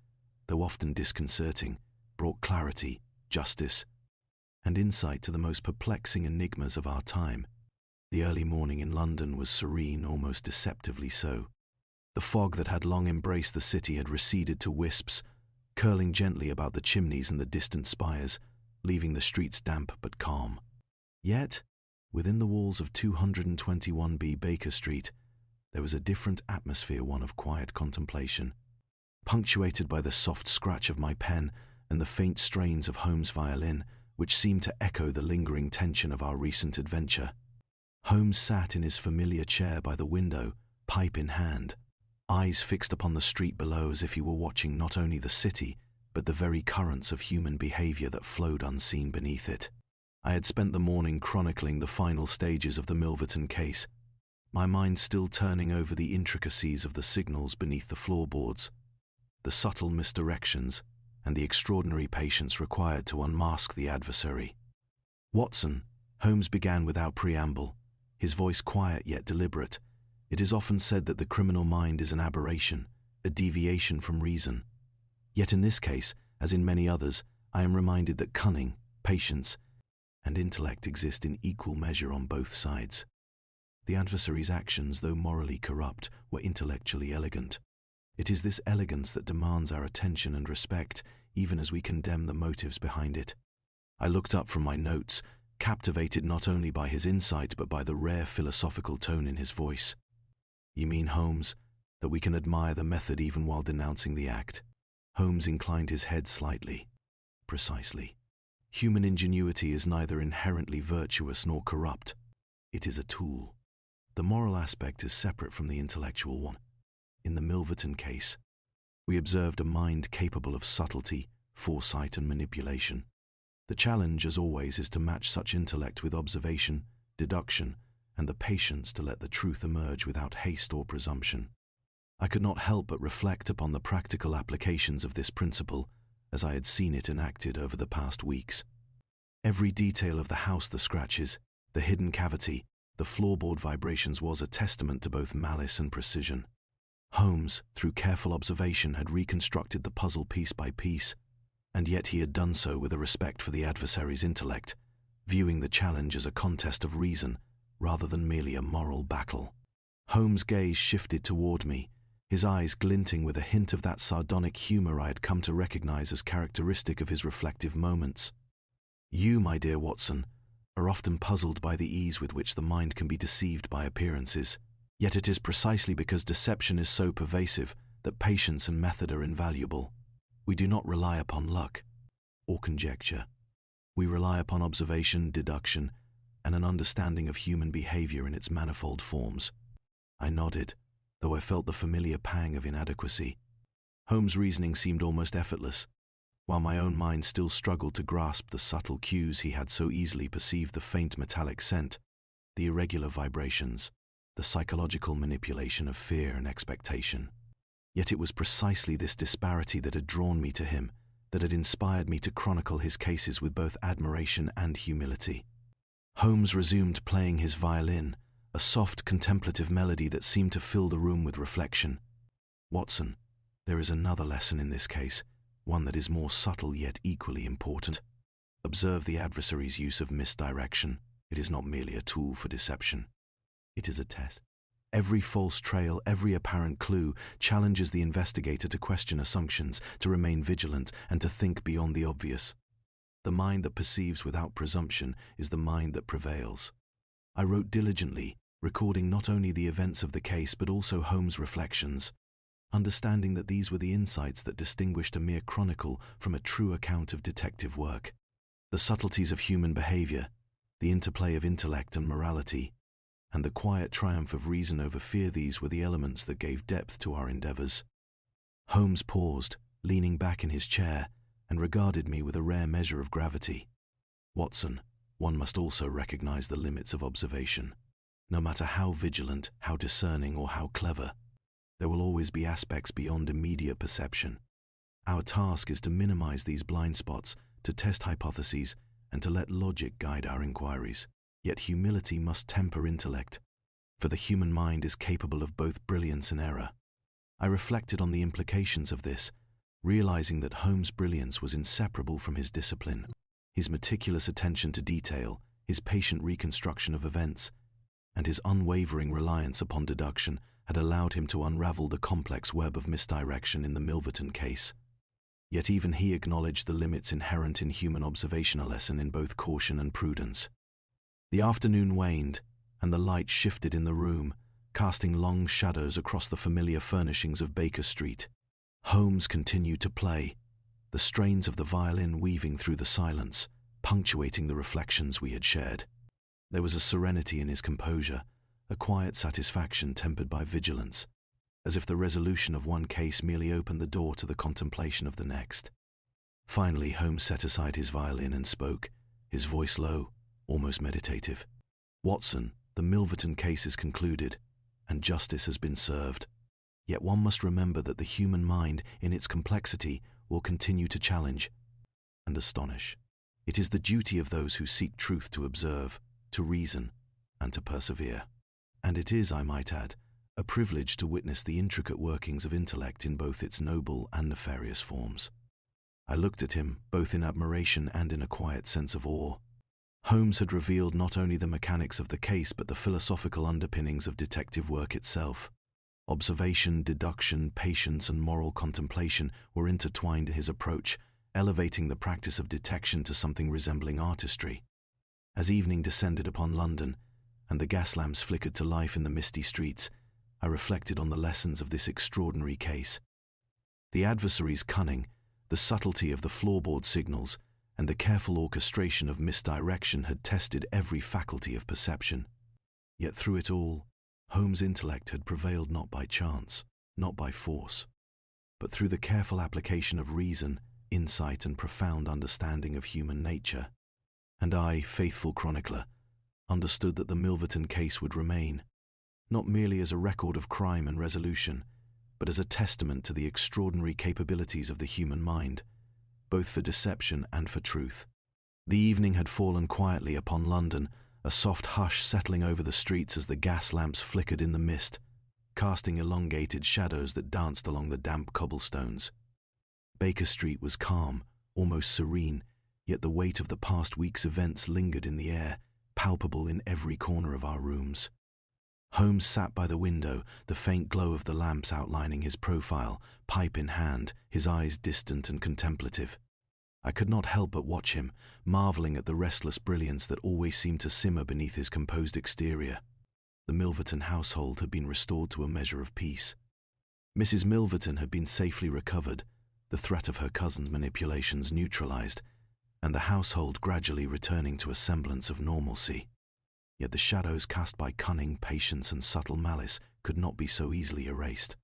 though often disconcerting, brought clarity, justice, and insight to the most perplexing enigmas of our time. The early morning in London was serene, almost deceptively so. The fog that had long embraced the city had receded to wisps, curling gently about the chimneys and the distant spires, leaving the streets damp but calm. Yet, within the walls of 221B Baker Street, there was a different atmosphere, one of quiet contemplation, punctuated by the soft scratch of my pen and the faint strains of Holmes' violin, which seemed to echo the lingering tension of our recent adventure. Holmes sat in his familiar chair by the window, pipe in hand, eyes fixed upon the street below as if he were watching not only the city, but the very currents of human behavior that flowed unseen beneath it. I had spent the morning chronicling the final stages of the Milverton case, my mind still turning over the intricacies of the signals beneath the floorboards, the subtle misdirections, and the extraordinary patience required to unmask the adversary. "Watson," Holmes began without preamble, his voice quiet yet deliberate. "It is often said that the criminal mind is an aberration, a deviation from reason. Yet in this case, as in many others, I am reminded that cunning, patience, and intellect exist in equal measure on both sides. The adversary's actions, though morally corrupt, were intellectually elegant. It is this elegance that demands our attention and respect, even as we condemn the motives behind it." I looked up from my notes, captivated not only by his insight but by the rare philosophical tone in his voice. "You mean, Holmes, that we can admire the method even while denouncing the act?" Holmes inclined his head slightly. "Precisely. Human ingenuity is neither inherently virtuous nor corrupt. It is a tool. The moral aspect is separate from the intellectual one. In the Milverton case, we observed a mind capable of subtlety, foresight, and manipulation. The challenge, as always, is to match such intellect with observation, deduction, and the patience to let the truth emerge without haste or presumption. I could not help but reflect upon the practical applications of this principle as I had seen it enacted over the past weeks. Every detail of the house, the scratches, the hidden cavity, the floorboard vibrations was a testament to both malice and precision. Holmes, through careful observation, had reconstructed the puzzle piece by piece, and yet he had done so with a respect for the adversary's intellect, viewing the challenge as a contest of reason rather than merely a moral battle. Holmes' gaze shifted toward me, his eyes glinting with a hint of that sardonic humor I had come to recognize as characteristic of his reflective moments. "You, my dear Watson, are often puzzled by the ease with which the mind can be deceived by appearances. Yet it is precisely because deception is so pervasive that patience and method are invaluable. We do not rely upon luck or conjecture. We rely upon observation, deduction, and an understanding of human behavior in its manifold forms." I nodded, though I felt the familiar pang of inadequacy. Holmes' reasoning seemed almost effortless, while my own mind still struggled to grasp the subtle cues he had so easily perceived: the faint metallic scent, the irregular vibrations, the psychological manipulation of fear and expectation. Yet it was precisely this disparity that had drawn me to him, that had inspired me to chronicle his cases with both admiration and humility. Holmes resumed playing his violin, a soft, contemplative melody that seemed to fill the room with reflection. "Watson, there is another lesson in this case, one that is more subtle yet equally important. Observe the adversary's use of misdirection. It is not merely a tool for deception. It is a test. Every false trail, every apparent clue challenges the investigator to question assumptions, to remain vigilant, and to think beyond the obvious. The mind that perceives without presumption is the mind that prevails." I wrote diligently, recording not only the events of the case but also Holmes' reflections, understanding that these were the insights that distinguished a mere chronicle from a true account of detective work. The subtleties of human behavior, the interplay of intellect and morality, and the quiet triumph of reason over fear, these were the elements that gave depth to our endeavors. Holmes paused, leaning back in his chair, and regarded me with a rare measure of gravity. "Watson, one must also recognize the limits of observation. No matter how vigilant, how discerning, or how clever, there will always be aspects beyond immediate perception. Our task is to minimize these blind spots, to test hypotheses, and to let logic guide our inquiries. Yet humility must temper intellect, for the human mind is capable of both brilliance and error." I reflected on the implications of this, realizing that Holmes' brilliance was inseparable from his discipline. His meticulous attention to detail, his patient reconstruction of events, and his unwavering reliance upon deduction had allowed him to unravel the complex web of misdirection in the Milverton case. Yet even he acknowledged the limits inherent in human observation, a lesson in both caution and prudence. The afternoon waned, and the light shifted in the room, casting long shadows across the familiar furnishings of Baker Street. Holmes continued to play, the strains of the violin weaving through the silence, punctuating the reflections we had shared. There was a serenity in his composure, a quiet satisfaction tempered by vigilance, as if the resolution of one case merely opened the door to the contemplation of the next. Finally, Holmes set aside his violin and spoke, his voice low, almost meditative. "Watson, the Milverton case is concluded, and justice has been served. Yet one must remember that the human mind, in its complexity, will continue to challenge and astonish. It is the duty of those who seek truth to observe, to reason, and to persevere. And it is, I might add, a privilege to witness the intricate workings of intellect in both its noble and nefarious forms." I looked at him, both in admiration and in a quiet sense of awe. Holmes had revealed not only the mechanics of the case but the philosophical underpinnings of detective work itself. Observation, deduction, patience, and moral contemplation were intertwined in his approach, elevating the practice of detection to something resembling artistry. As evening descended upon London, and the gas lamps flickered to life in the misty streets, I reflected on the lessons of this extraordinary case. The adversary's cunning, the subtlety of the floorboard signals, and the careful orchestration of misdirection had tested every faculty of perception. Yet through it all, Holmes' intellect had prevailed not by chance, not by force, but through the careful application of reason, insight, and profound understanding of human nature. And I, faithful chronicler, understood that the Milverton case would remain, not merely as a record of crime and resolution, but as a testament to the extraordinary capabilities of the human mind, both for deception and for truth. The evening had fallen quietly upon London, a soft hush settling over the streets as the gas lamps flickered in the mist, casting elongated shadows that danced along the damp cobblestones. Baker Street was calm, almost serene, yet the weight of the past week's events lingered in the air, palpable in every corner of our rooms. Holmes sat by the window, the faint glow of the lamps outlining his profile, pipe in hand, his eyes distant and contemplative. I could not help but watch him, marveling at the restless brilliance that always seemed to simmer beneath his composed exterior. The Milverton household had been restored to a measure of peace. Mrs. Milverton had been safely recovered, the threat of her cousin's manipulations neutralized, and the household gradually returning to a semblance of normalcy. Yet the shadows cast by cunning, patience, and subtle malice could not be so easily erased.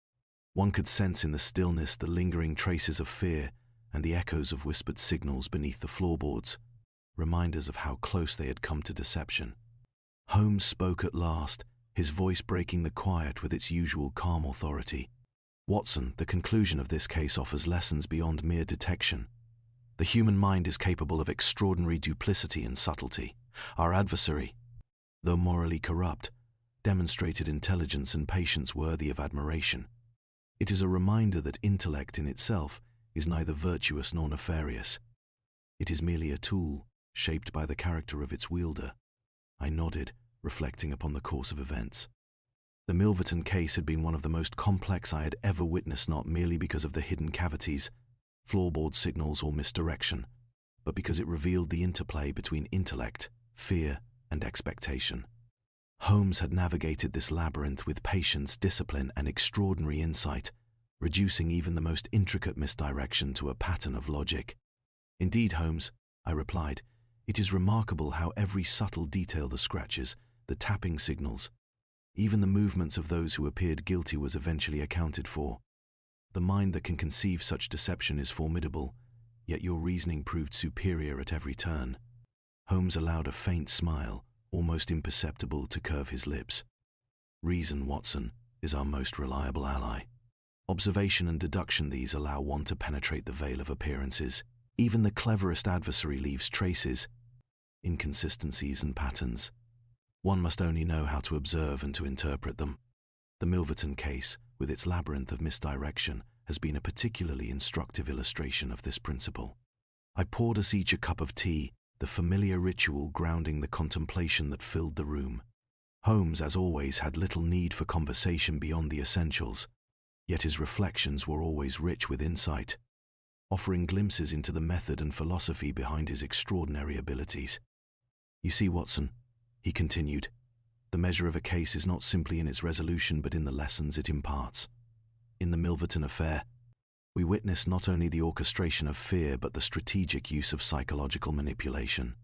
One could sense in the stillness the lingering traces of fear and the echoes of whispered signals beneath the floorboards, reminders of how close they had come to deception. Holmes spoke at last, his voice breaking the quiet with its usual calm authority. "Watson, the conclusion of this case offers lessons beyond mere detection. The human mind is capable of extraordinary duplicity and subtlety. Our adversary, though morally corrupt, demonstrated intelligence and patience worthy of admiration. It is a reminder that intellect in itself is neither virtuous nor nefarious. It is merely a tool, shaped by the character of its wielder." I nodded, reflecting upon the course of events. The Milverton case had been one of the most complex I had ever witnessed, not merely because of the hidden cavities, floorboard signals, or misdirection, but because it revealed the interplay between intellect, fear, and expectation. Holmes had navigated this labyrinth with patience, discipline, and extraordinary insight, reducing even the most intricate misdirection to a pattern of logic. "Indeed, Holmes," I replied, "it is remarkable how every subtle detail, the scratches, the tapping signals, even the movements of those who appeared guilty, was eventually accounted for. The mind that can conceive such deception is formidable, yet your reasoning proved superior at every turn." Holmes allowed a faint smile, almost imperceptible, to curve his lips. "Reason, Watson, is our most reliable ally. Observation and deduction, these allow one to penetrate the veil of appearances. Even the cleverest adversary leaves traces, inconsistencies, and patterns. One must only know how to observe and to interpret them. The Milverton case, with its labyrinth of misdirection, has been a particularly instructive illustration of this principle." I poured us each a cup of tea, the familiar ritual grounding the contemplation that filled the room. Holmes, as always, had little need for conversation beyond the essentials, yet his reflections were always rich with insight, offering glimpses into the method and philosophy behind his extraordinary abilities. "You see, Watson," he continued, "the measure of a case is not simply in its resolution but in the lessons it imparts. In the Milverton affair, we witnessed not only the orchestration of fear but the strategic use of psychological manipulation.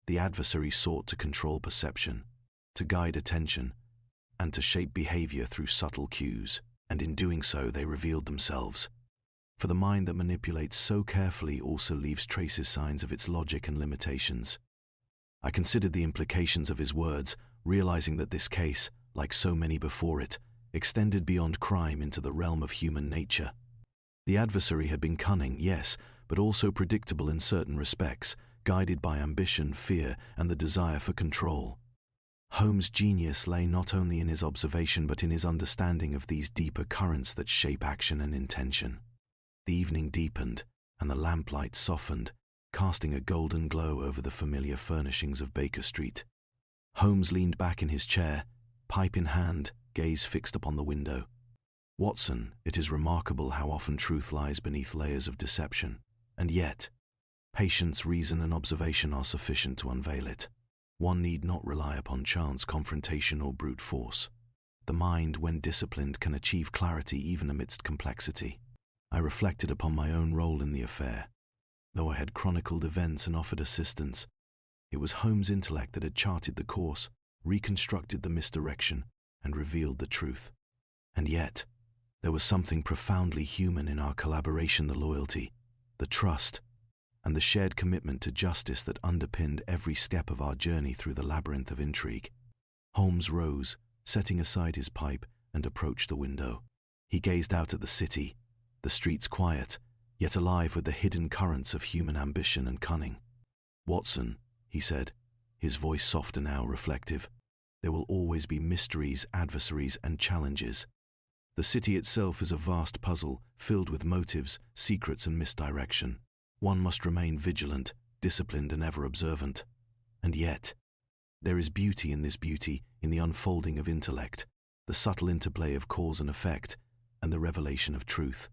The adversary sought to control perception, to guide attention, and to shape behavior through subtle cues, and in doing so they revealed themselves. For the mind that manipulates so carefully also leaves traces signs of its logic and limitations." I considered the implications of his words, realizing that this case, like so many before it, extended beyond crime into the realm of human nature. The adversary had been cunning, yes, but also predictable in certain respects, guided by ambition, fear, and the desire for control. Holmes' genius lay not only in his observation but in his understanding of these deeper currents that shape action and intention. The evening deepened, and the lamplight softened, casting a golden glow over the familiar furnishings of Baker Street. Holmes leaned back in his chair, pipe in hand, gaze fixed upon the window. "Watson, it is remarkable how often truth lies beneath layers of deception, and yet, patience, reason, and observation are sufficient to unveil it. One need not rely upon chance, confrontation, or brute force. The mind, when disciplined, can achieve clarity even amidst complexity." I reflected upon my own role in the affair. Though I had chronicled events and offered assistance, it was Holmes' intellect that had charted the course, reconstructed the misdirection, and revealed the truth. And yet, there was something profoundly human in our collaboration, the loyalty, the trust, and the shared commitment to justice that underpinned every step of our journey through the labyrinth of intrigue. Holmes rose, setting aside his pipe, and approached the window. He gazed out at the city, the streets quiet, yet alive with the hidden currents of human ambition and cunning. "Watson," he said, his voice soft and now reflective, "there will always be mysteries, adversaries, and challenges. The city itself is a vast puzzle, filled with motives, secrets, and misdirection. One must remain vigilant, disciplined, and ever observant. And yet, there is beauty in this beauty, in the unfolding of intellect, the subtle interplay of cause and effect, and the revelation of truth."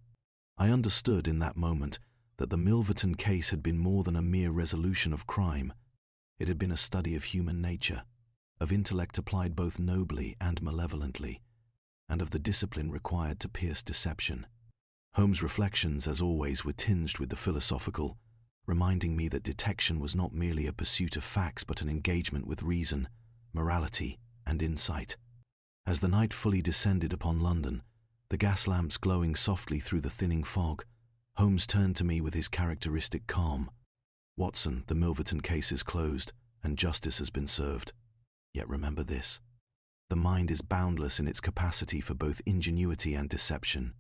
I understood in that moment that the Milverton case had been more than a mere resolution of crime. It had been a study of human nature, of intellect applied both nobly and malevolently, and of the discipline required to pierce deception. Holmes' reflections, as always, were tinged with the philosophical, reminding me that detection was not merely a pursuit of facts but an engagement with reason, morality, and insight. As the night fully descended upon London, the gas lamps glowing softly through the thinning fog, Holmes turned to me with his characteristic calm. "Watson, the Milverton case is closed, and justice has been served. Yet remember this: the mind is boundless in its capacity for both ingenuity and deception.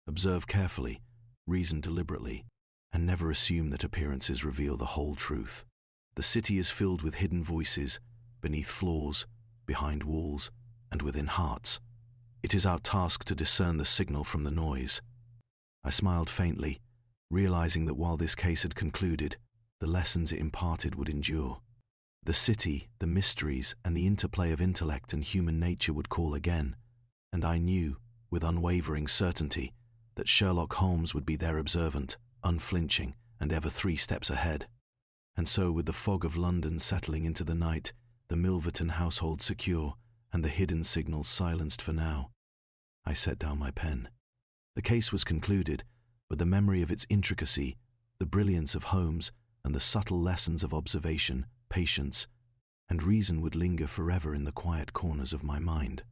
Observe carefully, reason deliberately, and never assume that appearances reveal the whole truth. The city is filled with hidden voices, beneath floors, behind walls, and within hearts. It is our task to discern the signal from the noise." I smiled faintly, realizing that while this case had concluded, the lessons it imparted would endure. The city, the mysteries, and the interplay of intellect and human nature would call again, and I knew, with unwavering certainty, that Sherlock Holmes would be there observant, unflinching, and ever 3 steps ahead. And so, with the fog of London settling into the night, the Milverton household secure, and the hidden signals silenced for now, I set down my pen. The case was concluded, but the memory of its intricacy, the brilliance of Holmes, and the subtle lessons of observation, patience, and reason would linger forever in the quiet corners of my mind.